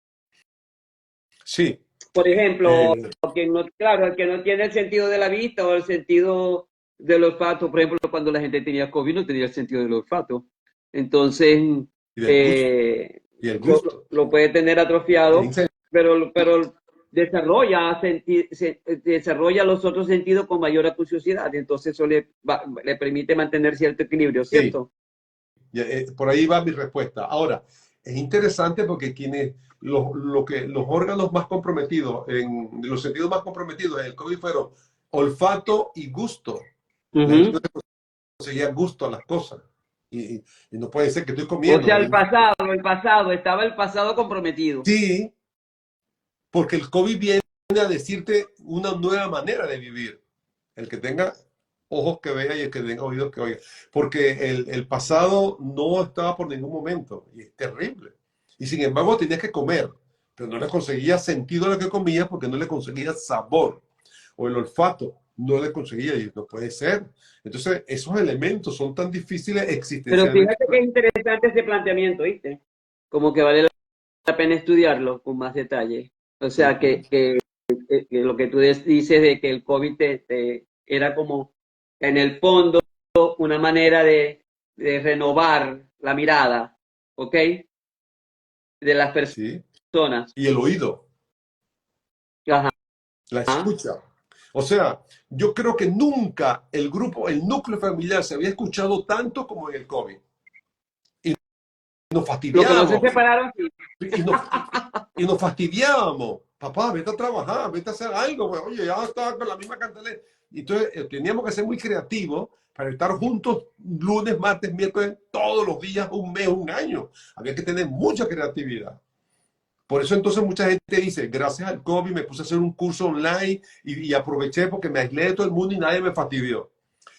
sí. Por ejemplo, eh, claro, el que no tiene el sentido de la vista o el sentido del olfato, por ejemplo, cuando la gente tenía COVID no tenía el sentido del olfato. Entonces, y del gusto. eh, Y el gusto. lo puede tener Es atrofiado, insen- pero desarrolla los otros sentidos con mayor acuciosidad. Entonces, eso le permite mantener cierto equilibrio, Sí, ¿cierto? por ahí va mi respuesta. Ahora, es interesante porque los órganos más comprometidos, los sentidos más comprometidos en el COVID fueron olfato y gusto. La gente no Ujú. conseguía gusto a las cosas. Y no puede ser que estoy O comiendo. sea, estaba el pasado comprometido. Sí, porque el COVID viene a decirte una nueva manera de vivir. El que tenga ojos que vea y el que tenga oídos que oiga. Porque el pasado no estaba por ningún momento y es terrible. Y sin embargo tenías que comer, pero no le conseguía sentido a lo que comías porque no le conseguía sabor o el olfato. No le conseguía y no puede ser. Entonces, esos elementos son tan difíciles Pero existencialmente. fíjate que es interesante ese planteamiento, ¿viste? Como que vale la pena estudiarlo con más detalle. O sea, Ujú. que lo que tú dices de que el COVID era como, en el fondo, una manera de renovar la mirada, ¿ok? De las Sí. personas. Y el oído, Ajá. la escucha. O sea, yo creo que nunca el núcleo familiar se había escuchado tanto como en el COVID. Y nos Lo que no se fastidiábamos. separaron, sí. Y nos fastidiábamos. Papá, vete a trabajar, vete a hacer algo. Pues, oye, ya estaba con la misma cantaleta. Y entonces teníamos que ser muy creativos para estar juntos lunes, martes, miércoles, todos los días, un mes, un año. Había que tener mucha creatividad. Por eso entonces mucha gente dice, gracias al COVID me puse a hacer un curso online y aproveché porque me aislé de todo el mundo y nadie me fastidió.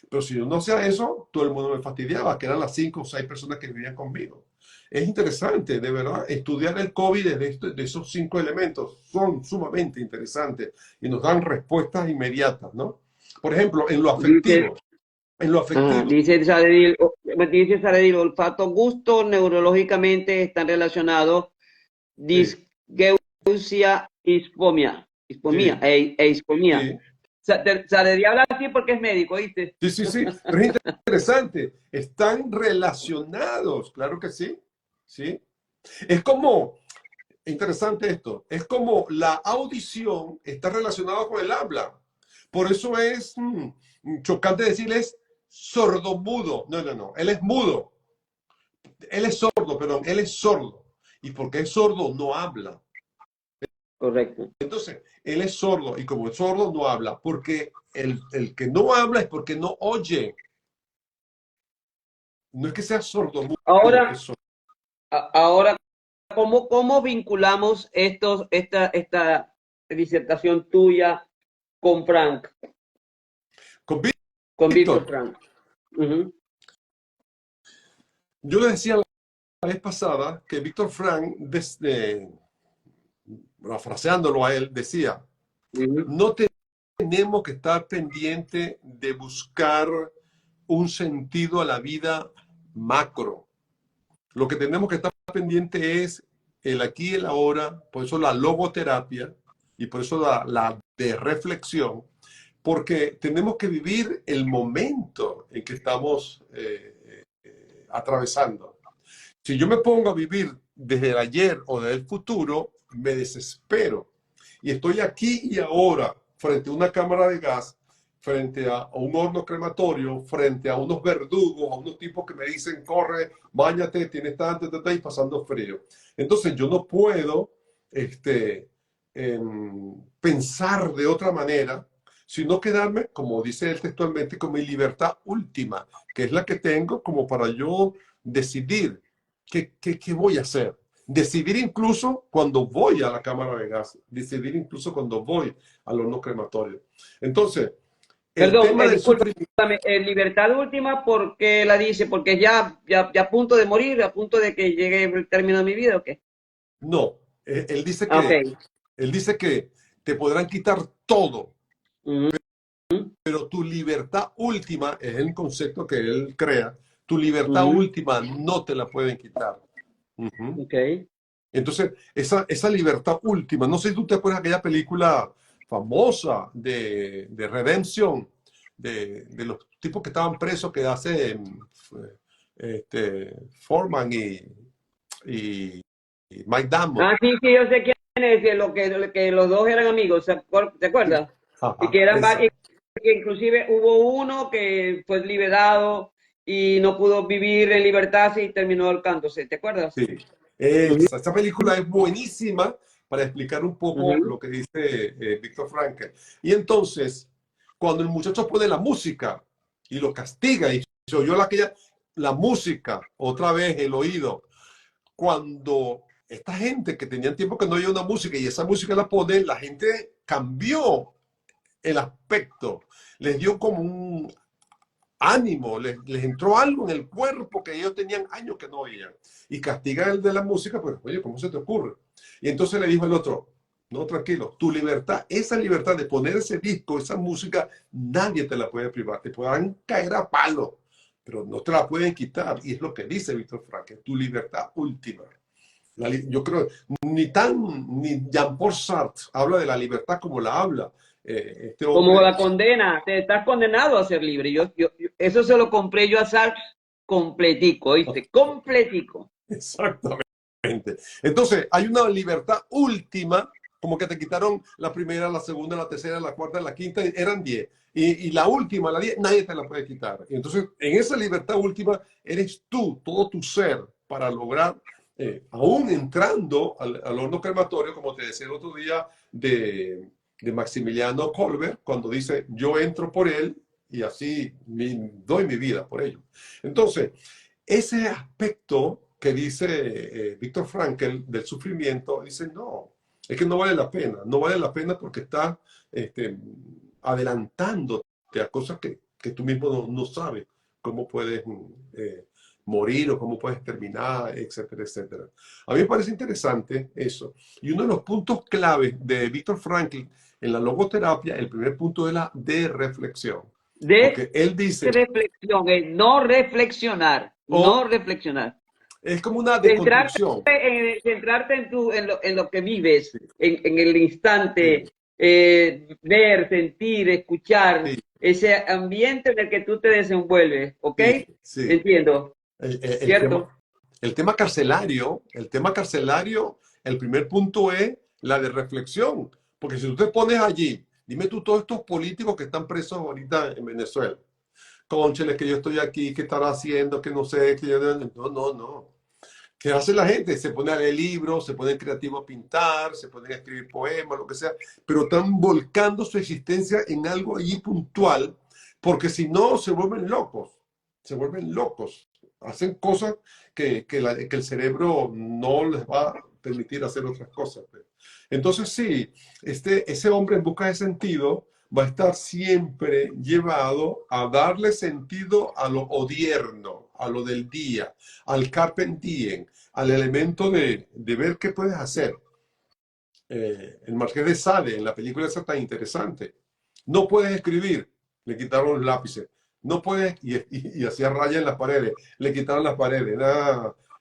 Pero si yo no hacía eso, todo el mundo me fastidiaba, que eran las 5 o 6 personas que vivían conmigo. Es interesante, de verdad, estudiar el COVID de esos 5 elementos son sumamente interesantes y nos dan respuestas inmediatas, ¿no? Por ejemplo, Dice, en lo ajá, afectivo, dice Saredil, olfato, gusto, neurológicamente están relacionados. sí, Disgeusia sí, hispomía. sí, Saredil habla así porque es médico, ¿viste? sí, sí, sí, pero es interesante, están relacionados, claro que sí, sí. Es como, interesante esto, es como la audición está relacionada con el habla. Por eso es chocante decirles sordomudo. No, no, no, él es mudo. Él es sordo, perdón, él es sordo. Y porque es sordo, no habla. Correcto. Entonces, él es sordo y como es sordo, no habla. Porque el que no habla es porque no oye. No es que sea sordomudo, es Ahora, sordo. ahora, ¿cómo vinculamos esta disertación tuya con Frank, Con con Víctor Víctor, Frank? Ujú, yo le decía la vez pasada que Víctor Frank, desde, parafraseándolo a él, decía, ujú. no tenemos que estar pendiente de buscar un sentido a la vida macro. Lo que tenemos que estar pendiente es el aquí y el ahora, por eso la logoterapia y por eso la de reflexión, porque tenemos que vivir el momento en que estamos atravesando. Si yo me pongo a vivir desde el ayer o desde el futuro, me desespero. Y estoy aquí y ahora, frente a una cámara de gas, frente a un horno crematorio, frente a unos verdugos, a unos tipos que me dicen, corre, báñate, tienes tanto, y pasando frío. Entonces yo no puedo pensar de otra manera, sino quedarme, como dice él textualmente, con mi libertad última, que es la que tengo como para yo decidir qué voy a hacer. Decidir incluso cuando voy a la cámara de gas, decidir incluso cuando voy al horno crematorio. Entonces, el Perdón, tema del sufrimiento, discúlpame, libertad última, ¿por qué la dice? ¿Porque ya a punto de morir, a punto de que llegue el término de mi vida o qué? no. Ah, ok. Él dice que te podrán quitar todo, Ujú, pero tu libertad última, es el concepto que él crea, tu libertad ujú, última no te la pueden quitar. Ujú. ok. Entonces, esa libertad última, no sé si tú te acuerdas de aquella película famosa de Redemption, de los tipos que estaban presos que hace Foreman y Mike Damon. Ah, sí, sí, yo sé quién es, que los dos eran amigos, ¿te Sí. acuerdas? Y Ajá, que eran esa. varios, que inclusive hubo uno que fue liberado y no pudo vivir en libertad y terminó ahorcándose, ¿te acuerdas? Sí. Ujú, Esa película es buenísima para explicar un poco ujú, lo que dice Víctor Frankl. Y entonces, cuando el muchacho pone la música y lo castiga y se oyó la música, otra vez el oído, cuando esta gente que tenían tiempo que no oía una música y esa música la pone, la gente cambió el aspecto, les dio como un ánimo, les entró algo en el cuerpo que ellos tenían años que no oían. Y castiga el de la música, pues, oye, ¿cómo se te ocurre? Y entonces le dijo el otro, no, tranquilo, tu libertad, esa libertad de poner ese disco, esa música, nadie te la puede privar, te podrán caer a palo, pero no te la pueden quitar. Y es lo que dice Víctor Frank, tu libertad última. Yo creo, ni Jean-Paul Sartre habla de la libertad como la habla este como hombre. la condena, te estás condenado a ser libre. Eso se lo compré yo a Sartre completico, ¿oíste? Completico. Exactamente. Entonces, hay una libertad última, como que te quitaron la primera, la segunda, la tercera, la cuarta, la quinta, eran 10. Y la última, la 10, nadie te la puede quitar. Y entonces, en esa libertad última, eres tú, todo tu ser, para lograr, aún entrando al horno crematorio, como te decía el otro día, de Maximiliano Kolbe, cuando dice, yo entro por él y así doy mi vida por ello. Entonces, ese aspecto que dice Víctor Frankl del sufrimiento, dice, no, es que no vale la pena, no vale la pena porque está adelantándote a cosas que tú mismo no sabes cómo puedes morir o cómo puedes terminar, etcétera, etcétera. A mí me parece interesante eso. Y uno de los puntos claves de Víctor Frankl en la logoterapia, el primer punto es la de reflexión. De Porque él dice, reflexión, no reflexionar, o no reflexionar. es como una Centrarte deconstrucción. centrarte en lo que vives, Sí, en el sí, instante, ver, sentir, escuchar, sí, ese ambiente en el que tú te desenvuelves, ¿ok? sí, sí. Entiendo, El tema, ¿cierto? el tema carcelario, el primer punto es la de reflexión. Porque si tú te pones allí, dime tú todos estos políticos que están presos ahorita en Venezuela, cónchale, que yo estoy aquí, que están haciendo, que no sé, que yo... No, no, no. ¿Qué hace la gente? Se pone a leer libros, se ponen creativos a pintar, se ponen a escribir poemas, lo que sea, pero están volcando su existencia en algo allí puntual, porque si no se vuelven locos, se vuelven locos, hacen cosas que el cerebro no les va a permitir hacer otras cosas. Entonces sí, ese hombre en busca de sentido va a estar siempre llevado a darle sentido a lo odierno, a lo del día, al carpe diem, al elemento de ver qué puedes hacer. El Marqués de Sade, en la película esa tan interesante. No puedes escribir, le quitaron los lápices. No puedes, y hacía raya en las paredes, le quitaron las paredes,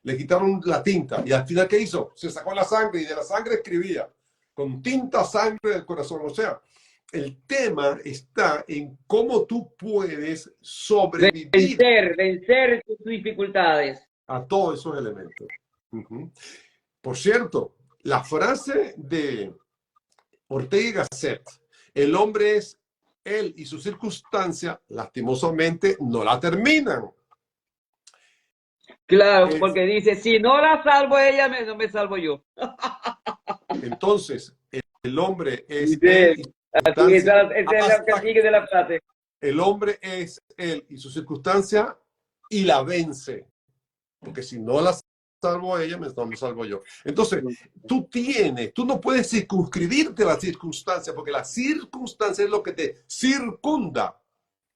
le quitaron la tinta. Y al final, ¿qué hizo? Se sacó la sangre y de la sangre escribía, con tinta sangre del corazón. O sea, el tema está en cómo tú puedes sobrevivir Vencer tus dificultades. a todos esos elementos. Uh-huh. Por cierto, la frase de Ortega y Gasset, el hombre es él y su circunstancia, lastimosamente no la terminan. Claro, porque dice, si no la salvo ella, no me salvo yo. Entonces, el hombre es Dice, él y su circunstancia. esa es la que sigue de la frase. El hombre es él y su circunstancia y la vence. Porque si no la salvo a ella, no me salvo yo. Entonces, tú no puedes circunscribirte a la circunstancia, porque la circunstancia es lo que te circunda,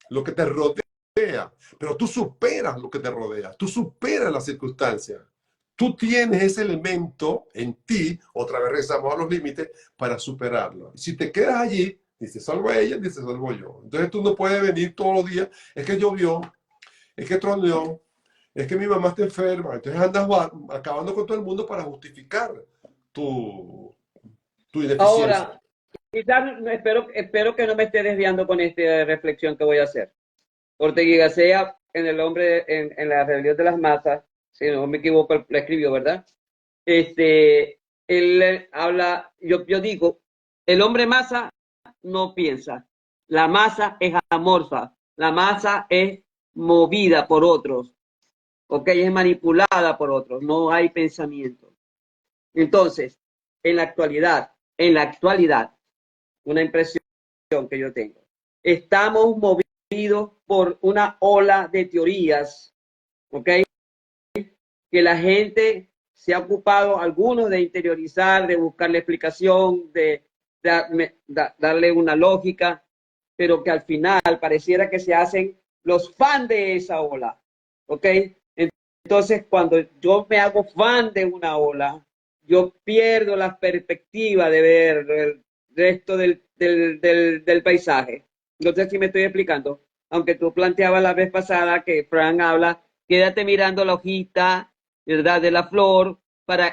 lo que te rodea, pero tú superas lo que te rodea, tú superas la circunstancia. Tú tienes ese elemento en ti, otra vez regresamos a los límites, para superarlo. Si te quedas allí, dice salvo a ella, dice salvo yo. Entonces tú no puedes venir todos los días, es que llovió, es que troneó, es que mi mamá está enferma. Entonces andas acabando con todo el mundo para justificar tu ineficiencia. Ahora, quizás espero que no me esté desviando con esta reflexión que voy a hacer. Ortega y Gasset, en El hombre, en la rebelión de las masas, si no me equivoco, la escribió, ¿verdad? Él habla, yo digo, el hombre masa no piensa, la masa es amorfa, la masa es movida por otros, ¿ok? Es manipulada por otros, no hay pensamiento. Entonces, en la actualidad, una impresión que yo tengo, estamos movidos por una ola de teorías, ¿ok? Que la gente se ha ocupado, algunos, de interiorizar, de buscarle explicación, de darle una lógica, pero que al final pareciera que se hacen los fans de esa ola, ¿ok? Entonces, cuando yo me hago fan de una ola, yo pierdo la perspectiva de ver el resto del paisaje. No sé si me estoy explicando, aunque tú planteabas la vez pasada que Frank habla, quédate mirando la hojita, ¿verdad? De la flor,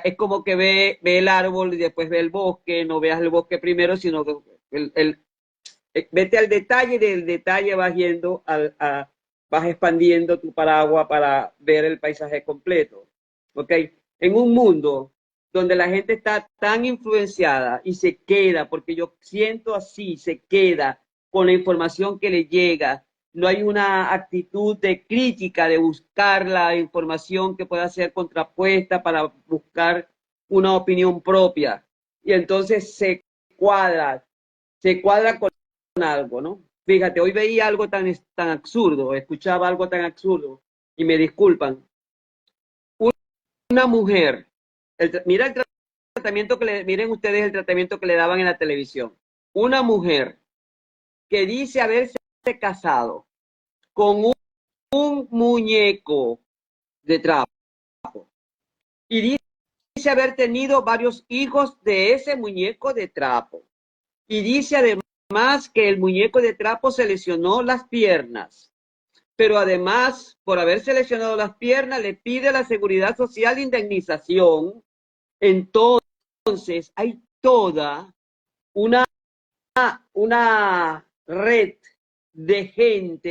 es como que ve el árbol y después ve el bosque, no veas el bosque primero, sino que vete al detalle y del detalle vas yendo vas expandiendo tu paraguas para ver el paisaje completo. ¿Ok? En un mundo donde la gente está tan influenciada y se queda, porque yo siento así, se queda con la información que le llega, no hay una actitud de crítica, de buscar la información que pueda ser contrapuesta para buscar una opinión propia. Y entonces se cuadra con algo, ¿no? Fíjate, hoy veía algo tan absurdo, escuchaba algo tan absurdo, y me disculpan. Una mujer, mira el tratamiento miren ustedes el tratamiento que le daban en la televisión. Una mujer que dice haberse casado con un muñeco de trapo y dice haber tenido varios hijos de ese muñeco de trapo. Y dice además que el muñeco de trapo se lesionó las piernas, pero además, por haberse lesionado las piernas, le pide a la Seguridad Social indemnización. Entonces, hay toda una red de gente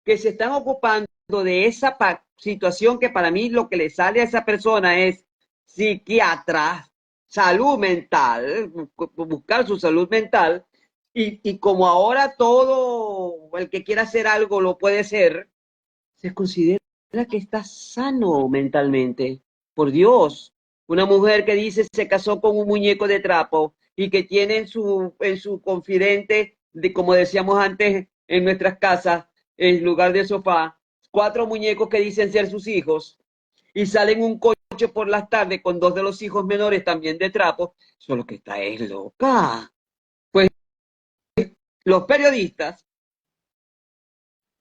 que se están ocupando de esa situación que para mí lo que le sale a esa persona es psiquiatra, salud mental, buscar su salud mental, y como ahora todo el que quiera hacer algo lo puede ser, se considera que está sano mentalmente. Por Dios, una mujer que dice se casó con un muñeco de trapo y que tiene en su confidente, de, como decíamos antes en nuestras casas, en lugar de sofá, 4 muñecos que dicen ser sus hijos, y salen un coche por las tardes con 2 de los hijos menores también de trapo, solo que está es loca. Pues los periodistas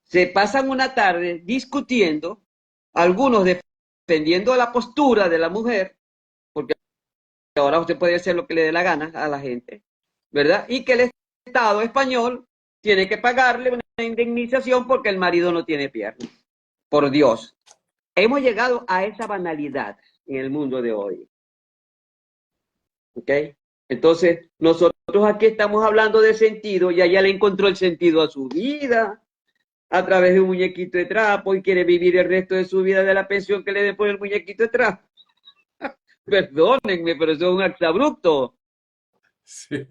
se pasan una tarde discutiendo, algunos defendiendo la postura de la mujer, porque ahora usted puede hacer lo que le dé la gana a la gente, ¿verdad? Y que el Estado español tiene que pagarle una indemnización porque el marido no tiene piernas. Por Dios, hemos llegado a esa banalidad en el mundo de hoy. ¿Ok? Entonces, nosotros aquí estamos hablando de sentido y ella le encontró el sentido a su vida a través de un muñequito de trapo y quiere vivir el resto de su vida de la pensión que le dé por el muñequito de trapo. Perdónenme, pero eso es un exabrupto. Sí,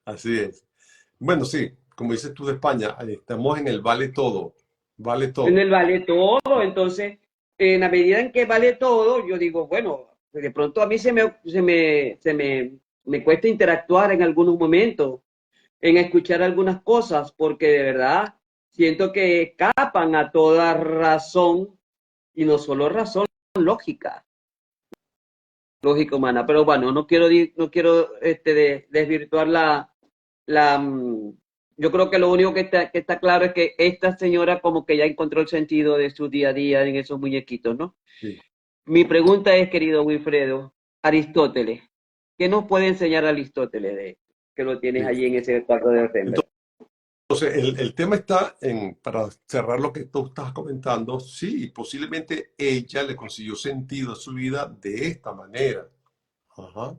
así es. Bueno, sí, como dices tú de España, estamos en el vale todo, vale En todo. el vale todo, entonces, en la medida en que vale todo, yo digo, bueno, de pronto a mí me cuesta interactuar en algunos momentos, en escuchar algunas cosas, porque de verdad siento que escapan a toda razón, y no solo razón, lógica. Lógica humana, pero bueno, no quiero desvirtuar yo creo que lo único que está claro es que esta señora como que ya encontró el sentido de su día a día en esos muñequitos, ¿no? Sí. Mi pregunta es, querido Wilfredo, Aristóteles, ¿qué nos puede enseñar Aristóteles de esto? Que lo tienes Sí. allí en ese cuadro de Rembrandt. Entonces, el tema está en, para cerrar lo que tú estás comentando, sí, posiblemente ella le consiguió sentido a su vida de esta manera. Ajá.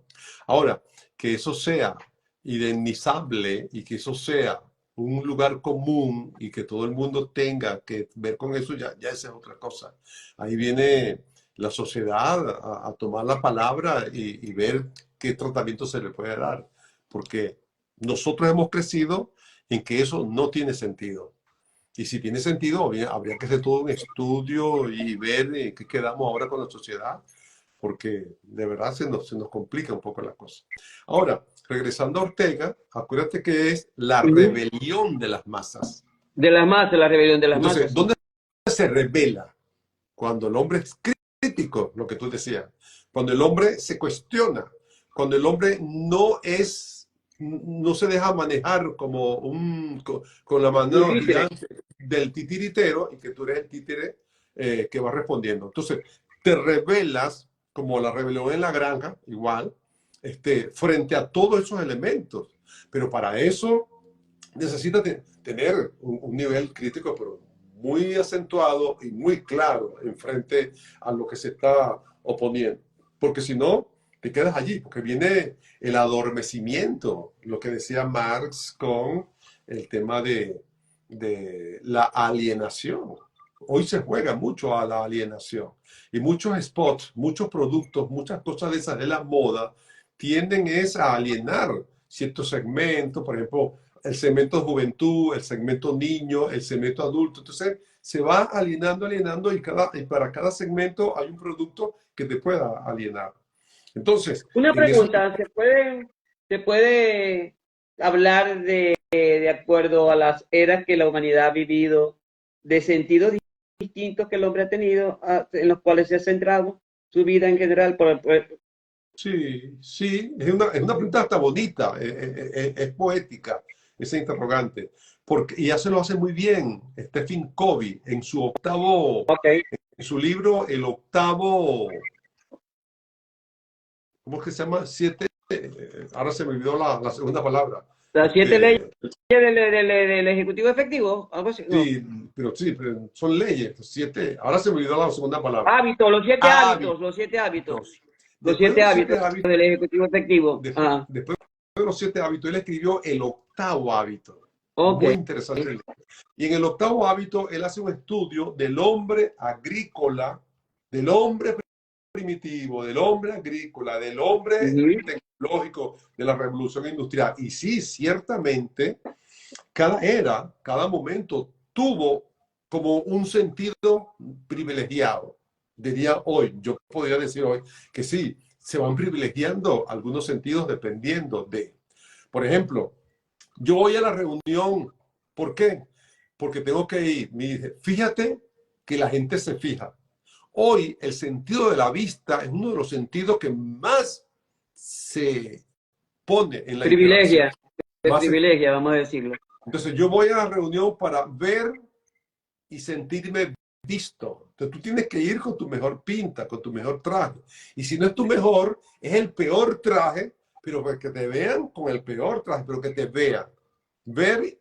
Ahora, que eso sea indemnizable y que eso sea un lugar común y que todo el mundo tenga que ver con eso, ya esa es otra cosa. Ahí viene la sociedad a tomar la palabra y ver qué tratamiento se le puede dar, porque nosotros hemos crecido en que eso no tiene sentido. Y si tiene sentido, habría que hacer todo un estudio y ver qué quedamos ahora con la sociedad, porque de verdad se nos complica un poco la cosa. Ahora, regresando a Ortega, acuérdate que es la rebelión de las masas. De las masas, la rebelión de las Entonces, masas, sí. ¿dónde se revela? Cuando el hombre es crítico, lo que tú decías, cuando el hombre se cuestiona, cuando el hombre no se deja manejar como con la Un mano títere. brillante del titiritero y que tú eres el títere que va respondiendo. Entonces, te revelas como la rebelión en la granja, igual, frente a todos esos elementos. Pero para eso necesitas tener un nivel crítico, pero muy acentuado y muy claro en frente a lo que se está oponiendo. Porque si no, te quedas allí, porque viene el adormecimiento, lo que decía Marx con el tema de la alienación. Hoy se juega mucho a la alienación y muchos spots, muchos productos, muchas cosas de esas de la moda tienden es a alienar ciertos segmentos, por ejemplo, el segmento juventud, el segmento niño, el segmento adulto. Entonces se va alienando y para cada segmento hay un producto que te pueda alienar. Entonces, Una en eso... pregunta, se puede hablar de acuerdo a las eras que la humanidad ha vivido, de sentidos distintos que el hombre ha tenido, en los cuales se ha centrado su vida en general? Sí, sí, es una pregunta hasta bonita, es poética esa interrogante, porque y ya se lo hace muy bien Stephen Covey Ok, en su libro El octavo, ¿cómo es que se llama? Siete, ahora se me olvidó la segunda palabra. las 7 leyes Este, del Ejecutivo Efectivo, algo así, no. sí, pero son leyes, siete, ahora se me olvidó la segunda palabra. Hábitos, los 7 hábitos, los 7 hábitos, Hábitos. los Después de 7 los siete hábitos hábitos, del Ejecutivo Efectivo. después de los siete hábitos, él escribió el octavo hábito. Ok. Muy interesante. Y en el octavo hábito, él hace un estudio del hombre agrícola, del hombre primitivo, del hombre agrícola, del hombre tecnológico, de la revolución industrial. Y sí, ciertamente, cada era, cada momento tuvo como un sentido privilegiado. Diría hoy, yo podría decir hoy que sí, se van privilegiando algunos sentidos dependiendo de. Por ejemplo, yo voy a la reunión. ¿Por qué? Porque tengo que ir. Fíjate que la gente se fija. Hoy el sentido de la vista es uno de los sentidos que más se pone en la interacción. Privilegia, vamos a decirlo. Entonces yo voy a la reunión para ver y sentirme visto. Entonces tú tienes que ir con tu mejor pinta, con tu mejor traje. Y si no es tu mejor, es el peor traje, pero para que te vean con el peor traje, pero que te vean. Ver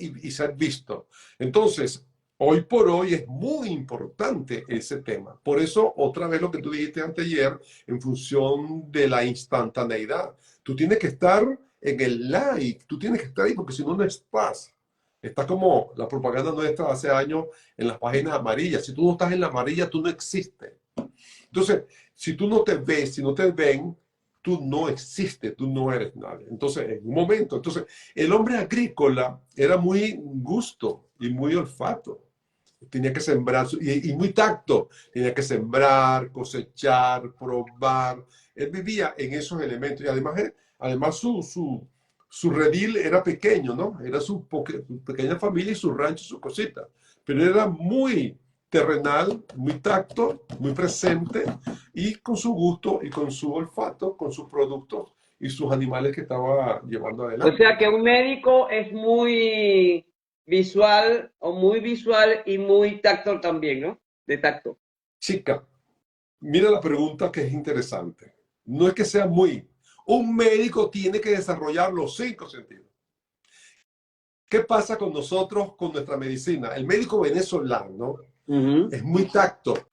y ser visto. Entonces, hoy por hoy es muy importante ese tema. Por eso, otra vez lo que tú dijiste anteayer, en función de la instantaneidad. Tú tienes que estar en el like, tú tienes que estar ahí porque si no, no estás. Está como la propaganda nuestra hace años en las páginas amarillas. Si tú no estás en la amarilla, tú no existes. Entonces, si tú no te ves, si no te ven, tú no existes, tú no eres nadie. Entonces, en un momento, entonces, el hombre agrícola era muy gusto y muy olfato. Tenía que sembrar, y muy tacto. Tenía que sembrar, cosechar, probar. Él vivía en esos elementos. Y además su redil era pequeño, ¿no? Era su pequeña familia y su rancho, su cosita. Pero era muy terrenal, muy tacto, muy presente y con su gusto y con su olfato, con sus productos y sus animales que estaba llevando adelante. O sea que un médico es muy visual o muy visual y muy tacto también, ¿no? De tacto. Chica, mira la pregunta que es interesante. No es que sea muy. Un médico tiene que desarrollar los 5 sentidos. ¿Qué pasa con nosotros, con nuestra medicina? El médico venezolano es muy tacto.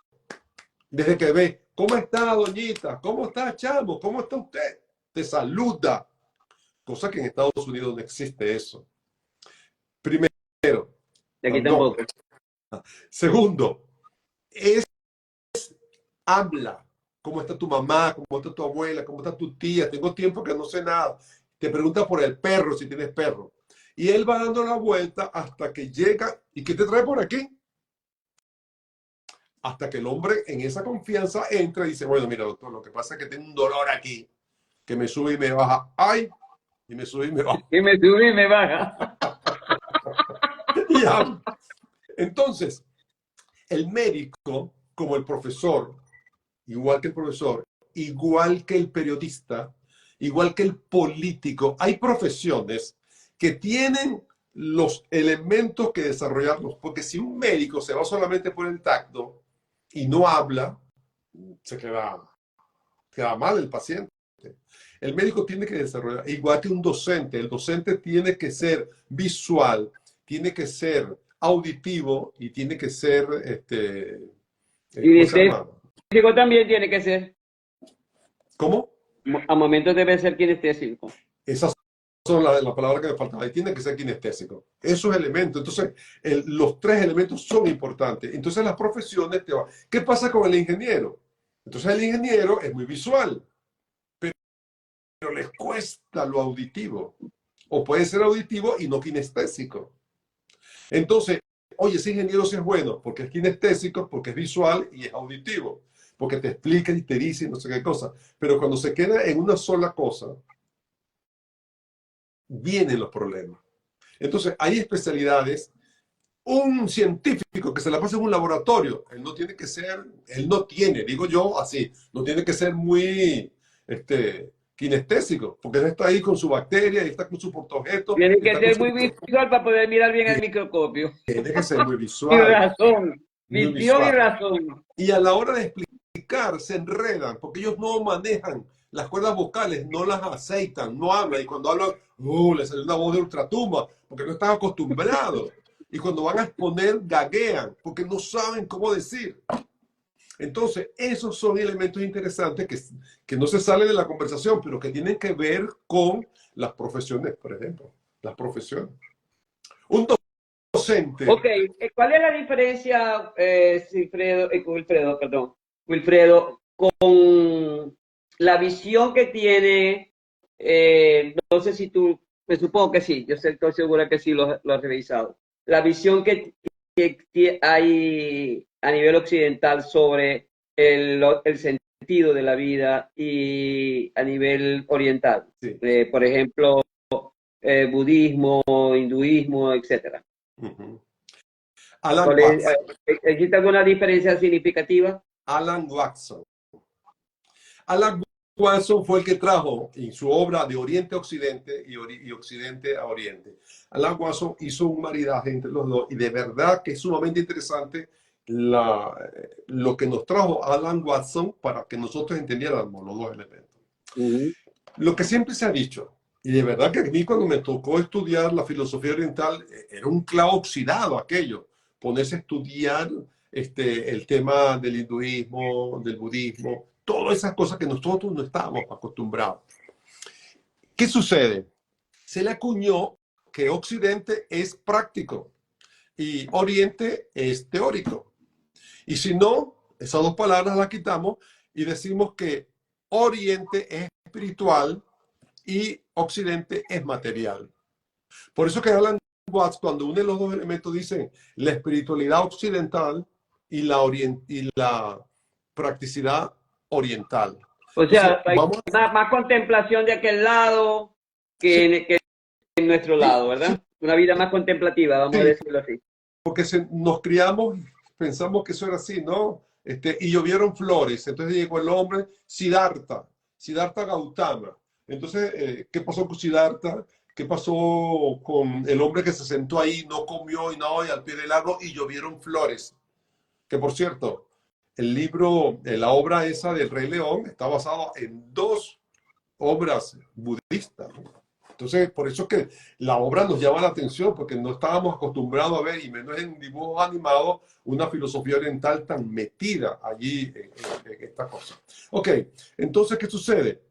Desde que ve, ¿cómo está, doñita? ¿Cómo está, chamo? ¿Cómo está usted? Te saluda. Cosa que en Estados Unidos no existe eso. Primero. De aquí No. tampoco. Segundo, habla. ¿Cómo está tu mamá? ¿Cómo está tu abuela? ¿Cómo está tu tía? Tengo tiempo que no sé nada. Te pregunta por el perro, si tienes perro. Y él va dando la vuelta hasta que llega. ¿Y qué te trae por aquí? Hasta que el hombre en esa confianza entra y dice, bueno, mira, doctor, lo que pasa es que tengo un dolor aquí, que me sube y me baja. ¡Ay! Y me sube y me baja. Y me sube y me baja. Ya. Entonces, el médico, como el profesor, igual que el profesor, igual que el periodista, igual que el político, hay profesiones que tienen los elementos que desarrollarlos, porque si un médico se va solamente por el tacto y no habla, se queda mal el paciente. El médico tiene que desarrollar, igual que un docente, el docente tiene que ser visual, tiene que ser auditivo y tiene que ser, kinestésico también tiene que ser. ¿Cómo? A momentos debe ser kinestésico. Esas son las palabras que me faltaban. Y tiene que ser kinestésico. Esos elementos. Entonces, los 3 elementos son importantes. Entonces, las profesiones te van. ¿Qué pasa con el ingeniero? Entonces, el ingeniero es muy visual, pero les cuesta lo auditivo. O puede ser auditivo y no kinestésico. Entonces, oye, ese ingeniero sí es bueno porque es kinestésico, porque es visual y es auditivo. Porque te explica y te dice no sé qué cosa. Pero cuando se queda en una sola cosa, vienen los problemas. Entonces, hay especialidades. Un científico que se la pasa en un laboratorio, él no tiene, digo yo así, no tiene que ser muy kinestésico, porque él está ahí con su bacteria y está con su portaobjeto. Tiene que ser muy visual para poder mirar bien el microscopio. Tiene que ser muy Y visual. razón. Muy Visión visual. y razón. Y a la hora de explicar, se enredan, porque ellos no manejan las cuerdas vocales, no las aceitan, no hablan. Y cuando hablan, le sale una voz de ultratumba, porque no están acostumbrados. Y cuando van a exponer, gaguean, porque no saben cómo decir. Entonces, esos son elementos interesantes que no se salen de la conversación, pero que tienen que ver con las profesiones, por ejemplo. Las profesiones. Un docente. Ok, ¿cuál es la diferencia, Wilfredo, con la visión que tiene, no sé si tú, me supongo que sí, estoy segura que sí lo has revisado, la visión que hay a nivel occidental sobre el sentido de la vida y a nivel oriental? Sí. Por ejemplo, budismo, hinduismo, etcétera. Ujú. Alan Watts. ¿Existe alguna diferencia significativa? Alan Watson. Alan Watson fue el que trajo en su obra de Oriente a Occidente y Occidente a Oriente. Alan Watson hizo un maridaje entre los dos y de verdad que es sumamente interesante lo que nos trajo Alan Watson para que nosotros entendiéramos los dos elementos. Lo que siempre se ha dicho, y de verdad que a mí cuando me tocó estudiar la filosofía oriental, era un clavo oxidado aquello, ponerse a estudiar el tema del hinduismo, del budismo, todas esas cosas que nosotros no estábamos acostumbrados. ¿Qué sucede? Se le acuñó que Occidente es práctico y Oriente es teórico. Y si no, esas dos palabras las quitamos y decimos que Oriente es espiritual y Occidente es material. Por eso que Alan Watts, cuando une los dos elementos, dicen la espiritualidad occidental y la practicidad oriental. O Entonces, sea, hay más contemplación de aquel lado sí, que en nuestro sí, lado, sí, ¿verdad? Una vida más contemplativa, vamos a sí, decirlo así. porque nos criamos, pensamos que eso era así, ¿no? Y llovieron flores, entonces llegó el hombre Siddhartha Gautama. Entonces, ¿qué pasó con Siddhartha? ¿Qué pasó con el hombre que se sentó ahí, no comió y no, y al pie del árbol y llovieron flores? Que por cierto, el libro, la obra esa del Rey León está basado en dos obras budistas. Entonces, por eso es que la obra nos llama la atención, porque no estábamos acostumbrados a ver, y menos en dibujos animados, una filosofía oriental tan metida allí en esta cosa. Ok, entonces, ¿qué sucede?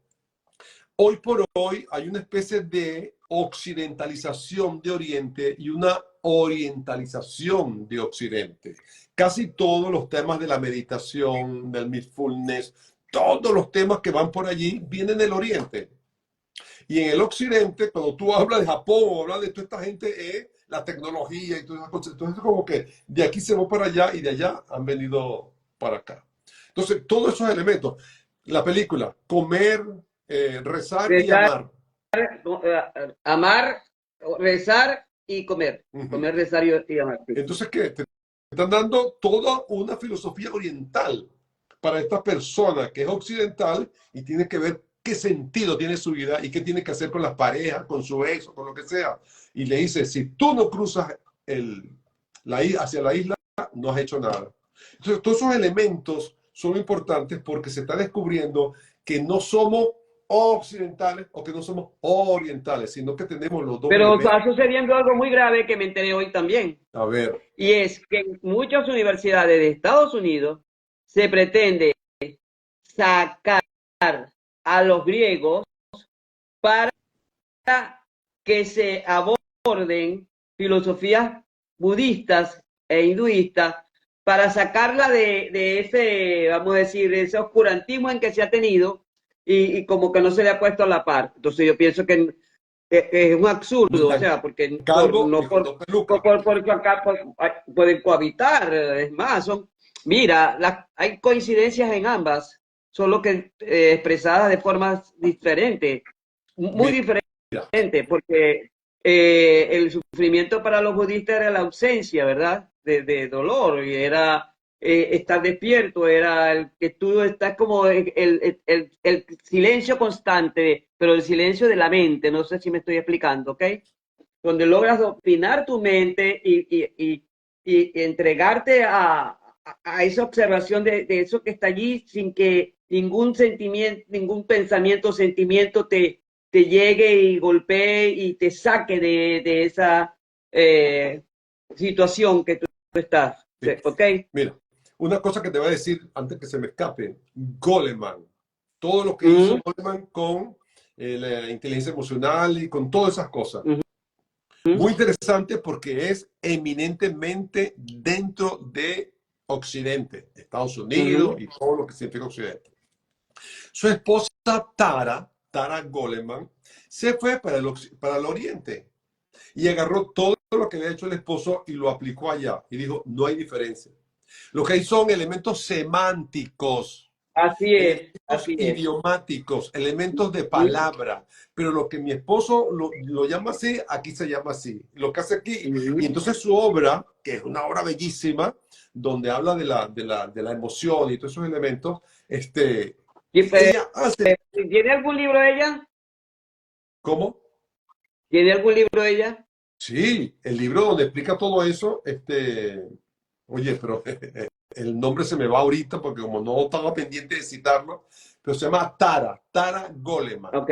Hoy por hoy hay una especie de occidentalización de Oriente y una orientalización de Occidente. Casi todos los temas de la meditación, del mindfulness, todos los temas que van por allí vienen del Oriente. Y en el Occidente, cuando tú hablas de Japón o hablas de toda esta gente, es la tecnología y todas esas cosas. Entonces, como que de aquí se va para allá y de allá han venido para acá. Entonces, todos esos elementos. La película, comer, rezar y Rezar, amar. amar, rezar y comer. Ujú. Comer, rezar y amar. Entonces, ¿qué? Te están dando toda una filosofía oriental para esta persona que es occidental y tiene que ver qué sentido tiene su vida y qué tiene que hacer con las parejas, con su ex o con lo que sea. Y le dice, si tú no cruzas hacia la isla, no has hecho nada. Entonces, todos esos elementos son importantes porque se está descubriendo que no somos occidentales o que no somos orientales, sino que tenemos los dos Pero elementos. está sucediendo algo muy grave que me enteré hoy también. A ver, Y es que en muchas universidades de Estados Unidos se pretende sacar a los griegos para que se aborden filosofías budistas e hinduistas para sacarla de ese, vamos a decir, de ese oscurantismo en que se ha tenido y como que no se le ha puesto a la par. Entonces yo pienso que es un absurdo, o mira, sea, porque calvo y no con dos pelucas. porque acá pueden cohabitar, es más, mira, hay coincidencias en ambas, solo que expresadas de formas diferentes, muy Mira, diferentes, porque el sufrimiento para los budistas era la ausencia, ¿verdad? De dolor, y era estar despierto, era el que tú estás como el silencio constante, pero el silencio de la mente, no sé si me estoy explicando, ¿ok? Donde logras dominar tu mente y entregarte a esa observación de eso que está allí sin que ningún sentimiento, ningún pensamiento, sentimiento te llegue y golpee y te saque de esa situación que tú estás. sí. ¿Ok? Mira, una cosa que te voy a decir antes que se me escape, Goleman, todo lo que hizo Mm, Goleman con la inteligencia emocional y con todas esas cosas. mm, Muy interesante porque es eminentemente dentro de Occidente, Estados Unidos y todo lo que significa Occidente. Su esposa Tara Goleman, se fue para el Oriente y agarró todo lo que había hecho el esposo y lo aplicó allá. Y dijo, no hay diferencia. Lo que hay son elementos semánticos, Así es, elementos así es. idiomáticos, elementos de palabra. Pero lo que mi esposo lo llama así, aquí se llama así. Lo que hace aquí. Y entonces su obra, que es una obra bellísima, donde habla de la emoción y todos esos elementos, ella hace... ¿Tiene algún libro ella? ¿Cómo? ¿Tiene algún libro ella? Sí, el libro donde explica todo eso, oye, pero el nombre se me va ahorita porque como no estaba pendiente de citarlo, pero se llama Tara Goleman. Ok.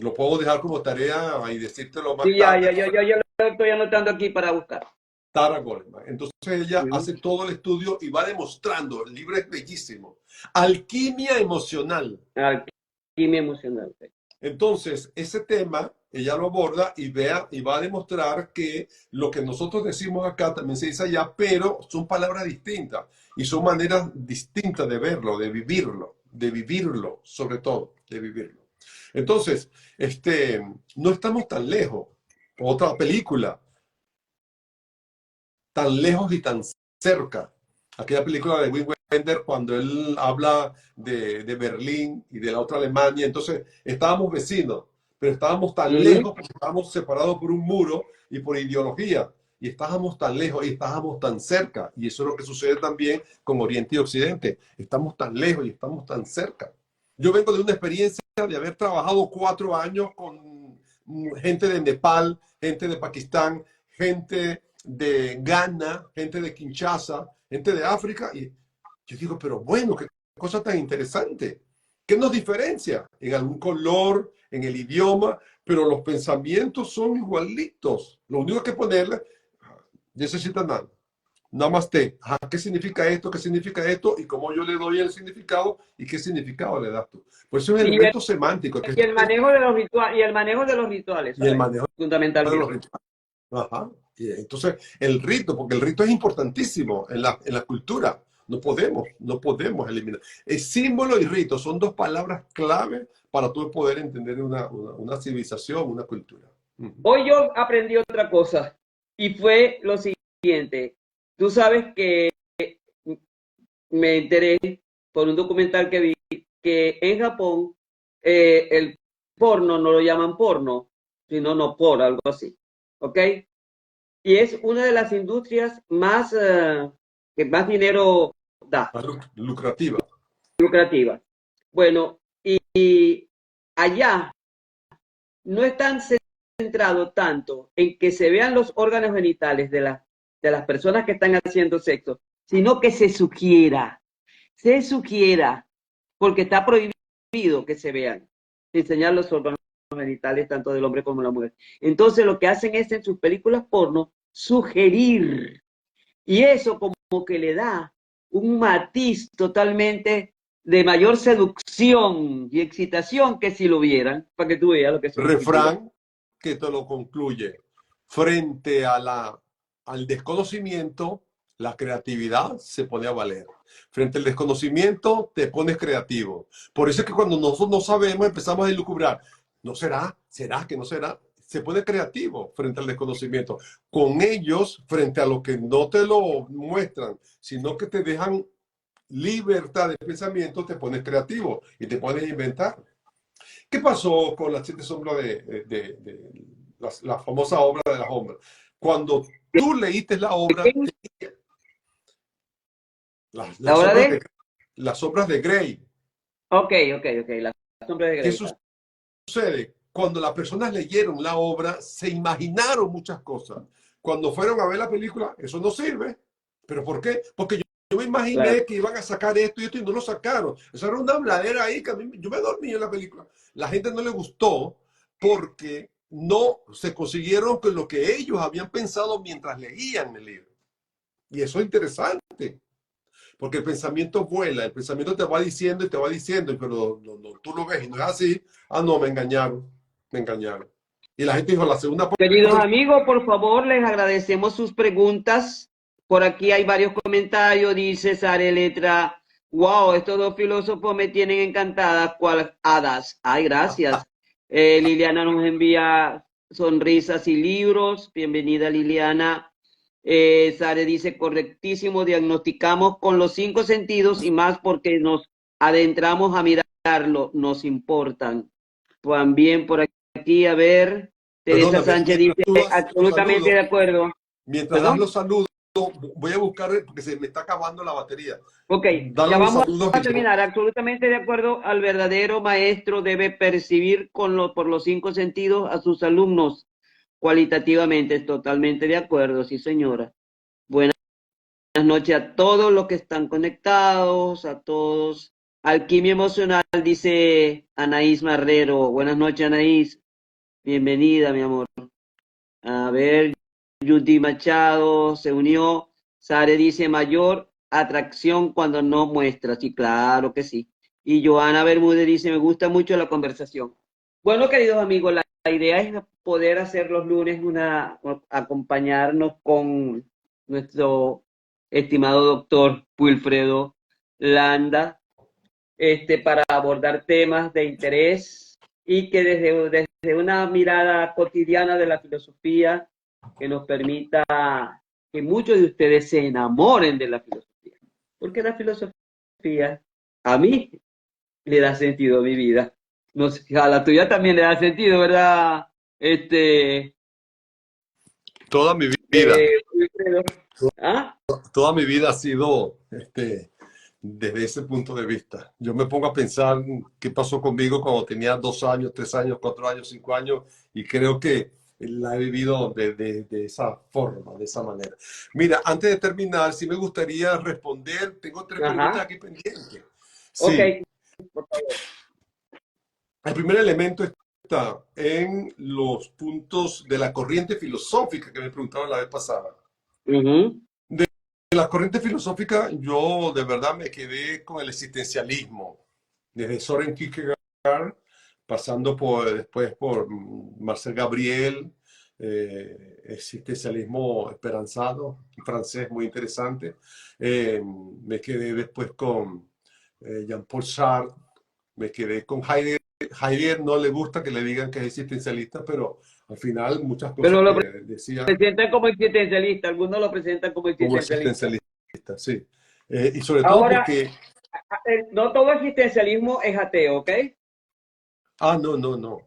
Lo puedo dejar como tarea y decírtelo más Sí, ya tarde. lo estoy anotando aquí para buscar. Tara Goleman. Entonces ella hace todo el estudio y va demostrando, el libro es bellísimo, alquimia emocional. Alquimia emocional. Entonces, ese tema ella lo aborda y va a demostrar que lo que nosotros decimos acá también se dice allá, pero son palabras distintas y son maneras distintas de verlo, de vivirlo, sobre todo, de vivirlo. Entonces, no estamos tan lejos. Otra película, tan lejos y tan cerca. Aquella película de Wim Wenders cuando él habla de Berlín y de la otra Alemania. Entonces, estábamos vecinos, pero estábamos tan lejos porque estábamos separados por un muro y por ideología. Y estábamos tan lejos y estábamos tan cerca. Y eso es lo que sucede también con Oriente y Occidente. Estamos tan lejos y estamos tan cerca. Yo vengo de una experiencia de haber trabajado 4 años con gente de Nepal, gente de Pakistán, gente de Ghana, gente de Kinshasa, gente de África. Y yo digo, pero bueno, qué cosa tan interesante. ¿Qué nos diferencia? En algún color, en el idioma, pero los pensamientos son igualitos. Lo único que ponerle, necesitan nada. Namaste. ¿Qué significa esto? ¿Qué significa esto? Y cómo yo le doy el significado y qué significado le das tú. Pues es un elemento semántico. Y el manejo de los rituales, y el manejo de los rituales, Y el ¿sabes? manejo de los Fundamentalmente. rituales. Ajá. Y entonces, el rito, porque el rito es importantísimo en la cultura. No podemos eliminar. El símbolo y rito son 2 palabras clave para tú poder entender una civilización, una cultura. Hoy yo aprendí otra cosa y fue lo siguiente. Tú sabes que me enteré por un documental que vi que en Japón el porno no lo llaman porno, sino no por, algo así. ¿Ok? Y es una de las industrias más que más dinero da. Lucrativa. Lucrativa. Bueno, y allá no están centrado tanto en que se vean los órganos genitales de las personas que están haciendo sexo, sino que se sugiera, porque está prohibido que se vean, enseñar los órganos genitales tanto del hombre como de la mujer. Entonces lo que hacen es en sus películas porno sugerir, y eso como que le da un matiz totalmente de mayor seducción y excitación que si lo vieran, para que tú veas lo que son. Refrán que te lo concluye. Frente al desconocimiento, la creatividad se pone a valer. Frente al desconocimiento, te pones creativo. Por eso es que cuando nosotros no sabemos, empezamos a elucubrar. ¿No será? ¿Será que no será? Se pone creativo frente al desconocimiento. Con ellos, frente a lo que no te lo muestran, sino que te dejan libertad de pensamiento, te pones creativo y te pones a inventar. ¿Qué pasó con las 7 sombras de la famosa obra de la sombra? Cuando tú leíste la obra, las sombras de Grey. Ok, la sombra de ¿Qué Grey. sucede? Cuando las personas leyeron la obra, se imaginaron muchas cosas. Cuando fueron a ver la película, eso no sirve. ¿Pero por qué? Porque yo me imaginé que iban a sacar esto y esto y no lo sacaron. Eso era una habladera ahí que yo me dormí en la película. La gente no le gustó porque no se consiguieron con lo que ellos habían pensado mientras leían el libro. Y eso es interesante, porque el pensamiento vuela, el pensamiento te va diciendo pero tú lo ves y no es así. No, me engañaron. Y la gente dijo, la segunda Queridos parte. amigos, por favor, les agradecemos sus preguntas. Por aquí hay varios comentarios. Dice Sare Letra, wow, estos dos filósofos me tienen encantada, cual hadas. Ay, gracias. Liliana nos envía sonrisas y libros. Bienvenida, Liliana. Sare dice, correctísimo, diagnosticamos con los 5 sentidos y más porque nos adentramos a mirarlo, nos importan. También por aquí, a ver. Teresa Perdóname, Sánchez mientras dice, tú das los absolutamente saludos, de acuerdo. mientras das ¿Perdón? los saludos, voy a buscar, porque se me está acabando la batería. Ok, Dan ya los vamos saludos a y yo. terminar. Absolutamente de acuerdo. Al verdadero maestro debe percibir por los 5 sentidos a sus alumnos cualitativamente. Totalmente de acuerdo, sí, señora. Buenas noches a todos los que están conectados, a todos. Alquimia emocional, dice Anaís Marrero. Buenas noches, Anaís. Bienvenida, mi amor. A ver, Judy Machado se unió. Sare dice mayor atracción cuando no muestra. Sí, claro que sí. Y Joana Bermúdez dice, me gusta mucho la conversación. Bueno, queridos amigos, la idea es poder hacer los lunes acompañarnos con nuestro estimado doctor Wilfredo Landa, para abordar temas de interés y que desde una mirada cotidiana de la filosofía que nos permita que muchos de ustedes se enamoren de la filosofía. Porque la filosofía a mí le da sentido a mi vida. No sé, a la tuya también le da sentido, ¿verdad? Toda mi vida, Wilfredo. ¿Ah? toda mi vida ha sido desde ese punto de vista. Yo me pongo a pensar qué pasó conmigo cuando tenía 2 años, 3 años, 4 años, 5 años, y creo que la he vivido de esa forma, de esa manera. Mira, antes de terminar, sí me gustaría responder, tengo 3 preguntas Ajá. aquí pendientes. Ok, Sí, por favor. el primer elemento está en los puntos de la corriente filosófica que me preguntaban la vez pasada. Ujú. En la corriente filosófica yo de verdad me quedé con el existencialismo, desde Soren Kierkegaard, pasando después por Marcel Gabriel, existencialismo esperanzado, francés muy interesante. Me quedé después con Jean-Paul Sartre, me quedé con Heidegger. Heidegger no le gusta que le digan que es existencialista, pero al final muchas cosas Pero que lo decía presentan como existencialista, algunos lo presentan como como existencialista. existencialista, sí. Y sobre todo Ahora, porque, no todo existencialismo es ateo, ¿ok? no, no, no.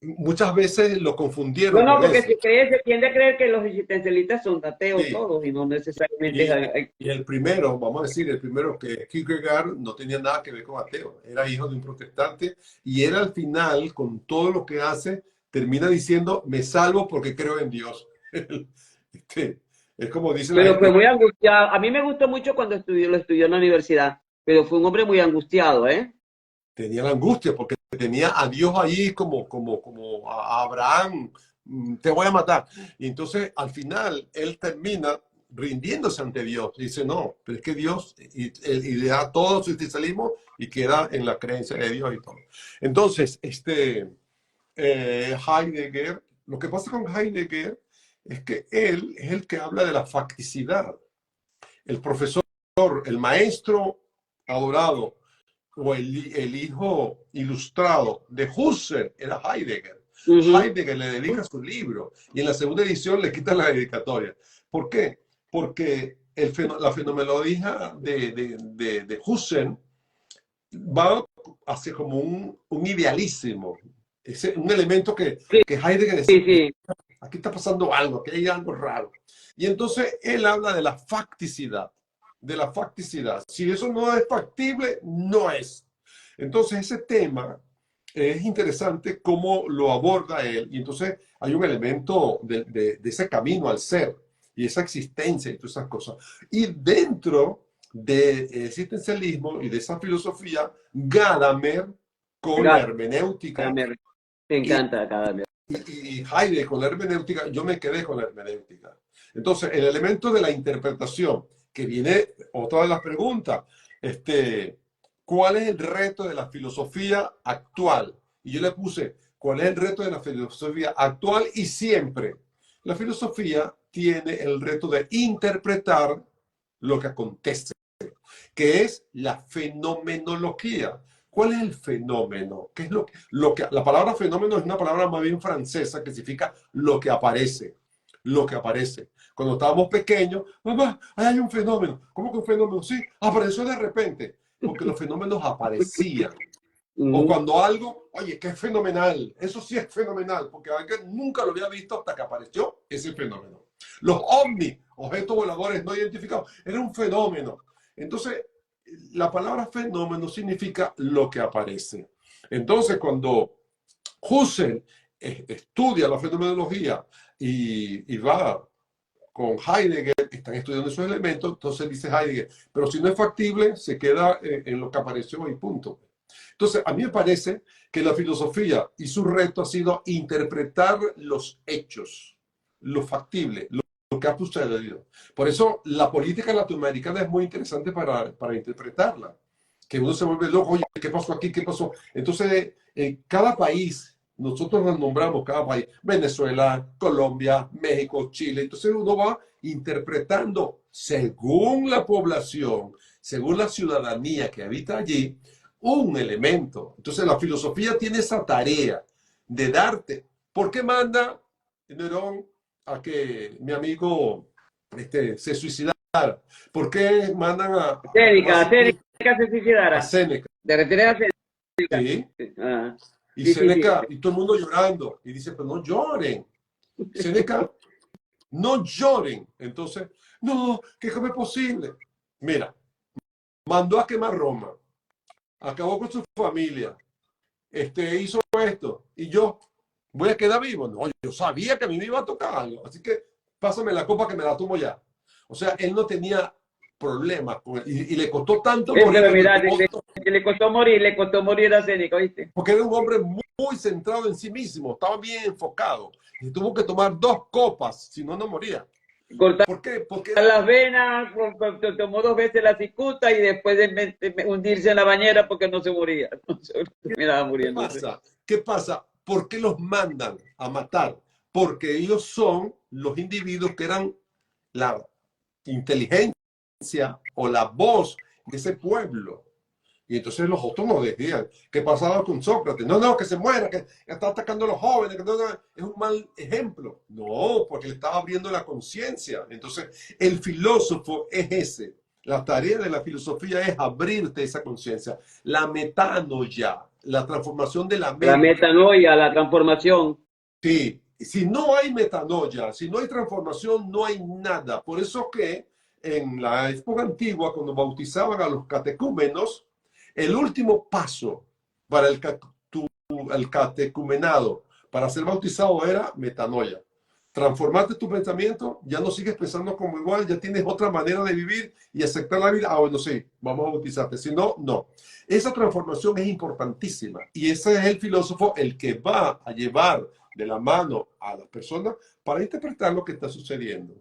Muchas veces lo No, confundieron no, con porque eso. se tiende a creer que los existencialistas son ateos Sí. todos y no necesariamente Y, es. y el primero, vamos a decir, el primero que Kierkegaard no tenía nada que ver con ateo. Era hijo de un protestante y él al final, con todo lo que hace, termina diciendo, me salvo porque creo en Dios. Este, es como dice la Pero fue gente, muy angustiado. A mí me gustó mucho cuando lo estudió en la universidad, pero fue un hombre muy angustiado, ¿eh? tenía la angustia porque tenía a Dios ahí como a Abraham, te voy a matar. Y entonces al final él termina rindiéndose ante Dios. Y dice, no, pero es que Dios, y le da todo su existencialismo y queda en la creencia de Dios y todo. Entonces, Heidegger, lo que pasa con Heidegger es que él es el que habla de la facticidad. El profesor, el maestro adorado o el hijo ilustrado de Husserl era Heidegger. Ujú. Heidegger le dedica su libro y en la segunda edición le quitan la dedicatoria. ¿Por qué? Porque la fenomenología de Husserl va hacia como un idealismo, un elemento Sí, que Heidegger decía, sí, sí. aquí está pasando algo, aquí hay algo raro. Y entonces él habla de la facticidad, de la facticidad. Si eso no es factible, no es. Entonces ese tema es interesante cómo lo aborda él. Y entonces hay un elemento de ese camino al ser y esa existencia y todas esas cosas. Y dentro del existencialismo y de esa filosofía, Gadamer con la hermenéutica Gadamer. Me y encanta Gadamer. y Heidegger con la hermenéutica, yo me quedé con la hermenéutica. Entonces, el elemento de la interpretación, que viene otra de las preguntas, ¿cuál es el reto de la filosofía actual? Y yo le puse, ¿Cuál es el reto de la filosofía actual y siempre? La filosofía tiene el reto de interpretar lo que acontece, que es la fenomenología. ¿Cuál es el fenómeno? ¿Qué es la palabra fenómeno es una palabra más bien francesa que significa lo que aparece, lo que aparece. Cuando estábamos pequeños, mamá, ahí hay un fenómeno. ¿Cómo que un fenómeno? Sí, apareció de repente, porque los fenómenos aparecían. O cuando algo, oye, que es fenomenal, eso sí es fenomenal, porque alguien nunca lo había visto hasta que apareció ese fenómeno. Los ovnis, objetos voladores no identificados, era un fenómeno. Entonces, la palabra fenómeno significa lo que aparece. Entonces, cuando Husserl estudia la fenomenología y va con Heidegger, están estudiando esos elementos, entonces dice Heidegger, pero si no es factible, se queda en lo que apareció y punto. Entonces, a mí me parece que la filosofía y su reto ha sido interpretar los hechos, lo factible, lo que ha sucedido. Por eso la política latinoamericana es muy interesante para interpretarla. Que uno se vuelve loco, oye, ¿qué pasó aquí? ¿Qué pasó? Entonces, en cada país, nosotros nos nombramos cada país, Venezuela, Colombia, México, Chile. Entonces uno va interpretando según la población, según la ciudadanía que habita allí, un elemento. Entonces la filosofía tiene esa tarea de darte. ¿Por qué manda Nerón a que mi amigo se suicidara? ¿Por qué mandan a Séneca se suicidara. Séneca? De retirada a Séneca. Sí. Ah, Y sí, sí, sí. Séneca, y todo el mundo llorando. Y dice, pero no lloren. Séneca, no lloren. Entonces, no, ¿qué es posible? Mira, mandó a quemar Roma. Acabó con su familia. Hizo esto. Y yo voy a quedar vivo. No, yo sabía que a mí me iba a tocar algo. Así que pásame la copa que me la tomo ya. O sea, él no tenía problemas con y le costó tanto morir. Pero mira, le costó morir a Séneca, ¿viste? Porque era un hombre muy centrado en sí mismo, estaba bien enfocado. Y tuvo que tomar 2 copas, si no, no moría. Cortar ¿Por qué? Porque las venas, tomó 2 veces la cicuta y después de hundirse en la bañera porque no se moría. No se terminaba muriéndose. ¿Qué pasa? ¿Por qué los mandan a matar? Porque ellos son los individuos que eran la inteligencia o la voz de ese pueblo. Y entonces los otros no decían. ¿Qué pasaba con Sócrates? No, no, que se muera, que está atacando a los jóvenes, que no, es un mal ejemplo. No, porque le estaba abriendo la conciencia. Entonces, el filósofo es ese. La tarea de la filosofía es abrirte esa conciencia. La metanoia, la transformación de la mente. La metanoia, la transformación. Sí, si no hay metanoia, si no hay transformación, no hay nada. Por eso que en la época antigua, cuando bautizaban a los catecúmenos, el último paso para el catecumenado, para ser bautizado, era metanoia. Transformarte tu pensamiento, ya no sigues pensando como igual, ya tienes otra manera de vivir y aceptar la vida. Ah, bueno, sí, vamos a bautizarte. Si no, no. Esa transformación es importantísima y ese es el filósofo el que va a llevar de la mano a las personas para interpretar lo que está sucediendo.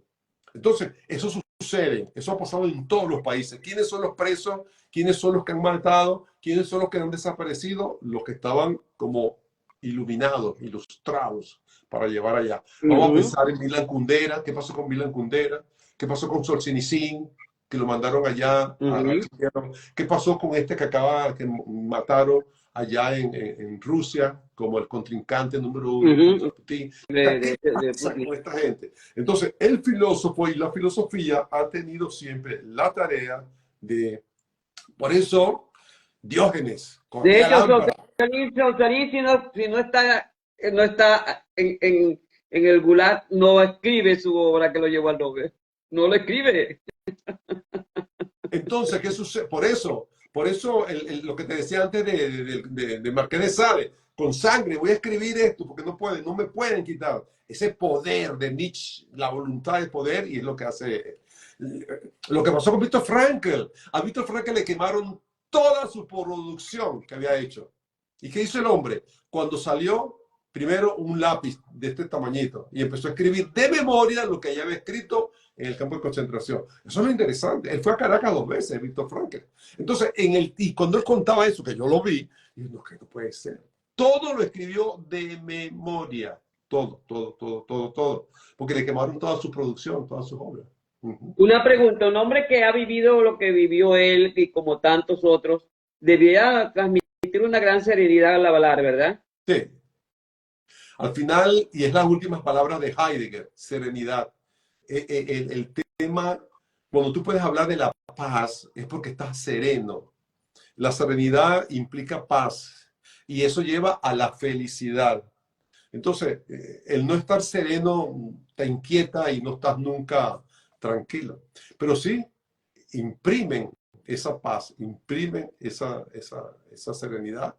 Entonces, eso sucede, eso ha pasado en todos los países. ¿Quiénes son los presos? ¿Quiénes son los que han matado? ¿Quiénes son los que han desaparecido? Los que estaban como iluminados, ilustrados para llevar allá. Vamos a pensar en Milan Kundera. ¿Qué pasó con Milan Kundera? ¿Qué pasó con Solzhenitsyn? Que lo mandaron allá. ¿Qué pasó con este que mataron allá en Rusia como el contrincante número 1 Putin? ¿Qué pasa con esta gente? Entonces, el filósofo y la filosofía han tenido siempre la tarea de... Por eso, Diógenes. De hecho, Solzhenitsyn, si no está en el Gulag, no escribe su obra que lo llevó al Nobel. No lo escribe. Entonces, ¿qué sucede? Por eso lo que te decía antes de Marqués de Sade, con sangre voy a escribir esto porque no me pueden quitar ese poder de Nietzsche, la voluntad de poder, y es lo que hace. Lo que pasó con Víctor Frankl. A Víctor Frankl le quemaron toda su producción que había hecho. ¿Y qué hizo el hombre? Cuando salió, primero un lápiz de este tamañito y empezó a escribir de memoria lo que ya había escrito en el campo de concentración. Eso es lo interesante. Él fue a Caracas 2 veces, Víctor Frankl. Entonces, y cuando él contaba eso, que yo lo vi, y no, que no puede ser. todo lo escribió de memoria. Todo, todo, todo, todo, todo. Porque le quemaron toda su producción, todas sus obras. Ujú. Una pregunta, un hombre que ha vivido lo que vivió él y como tantos otros, debía transmitir una gran serenidad al hablar, ¿verdad? Sí. Al final, y es las últimas palabras de Heidegger, serenidad. El tema, cuando tú puedes hablar de la paz, es porque estás sereno. La serenidad implica paz y eso lleva a la felicidad. Entonces, el no estar sereno te inquieta y no estás nunca tranquilo. Pero sí, imprimen esa paz, imprimen esa serenidad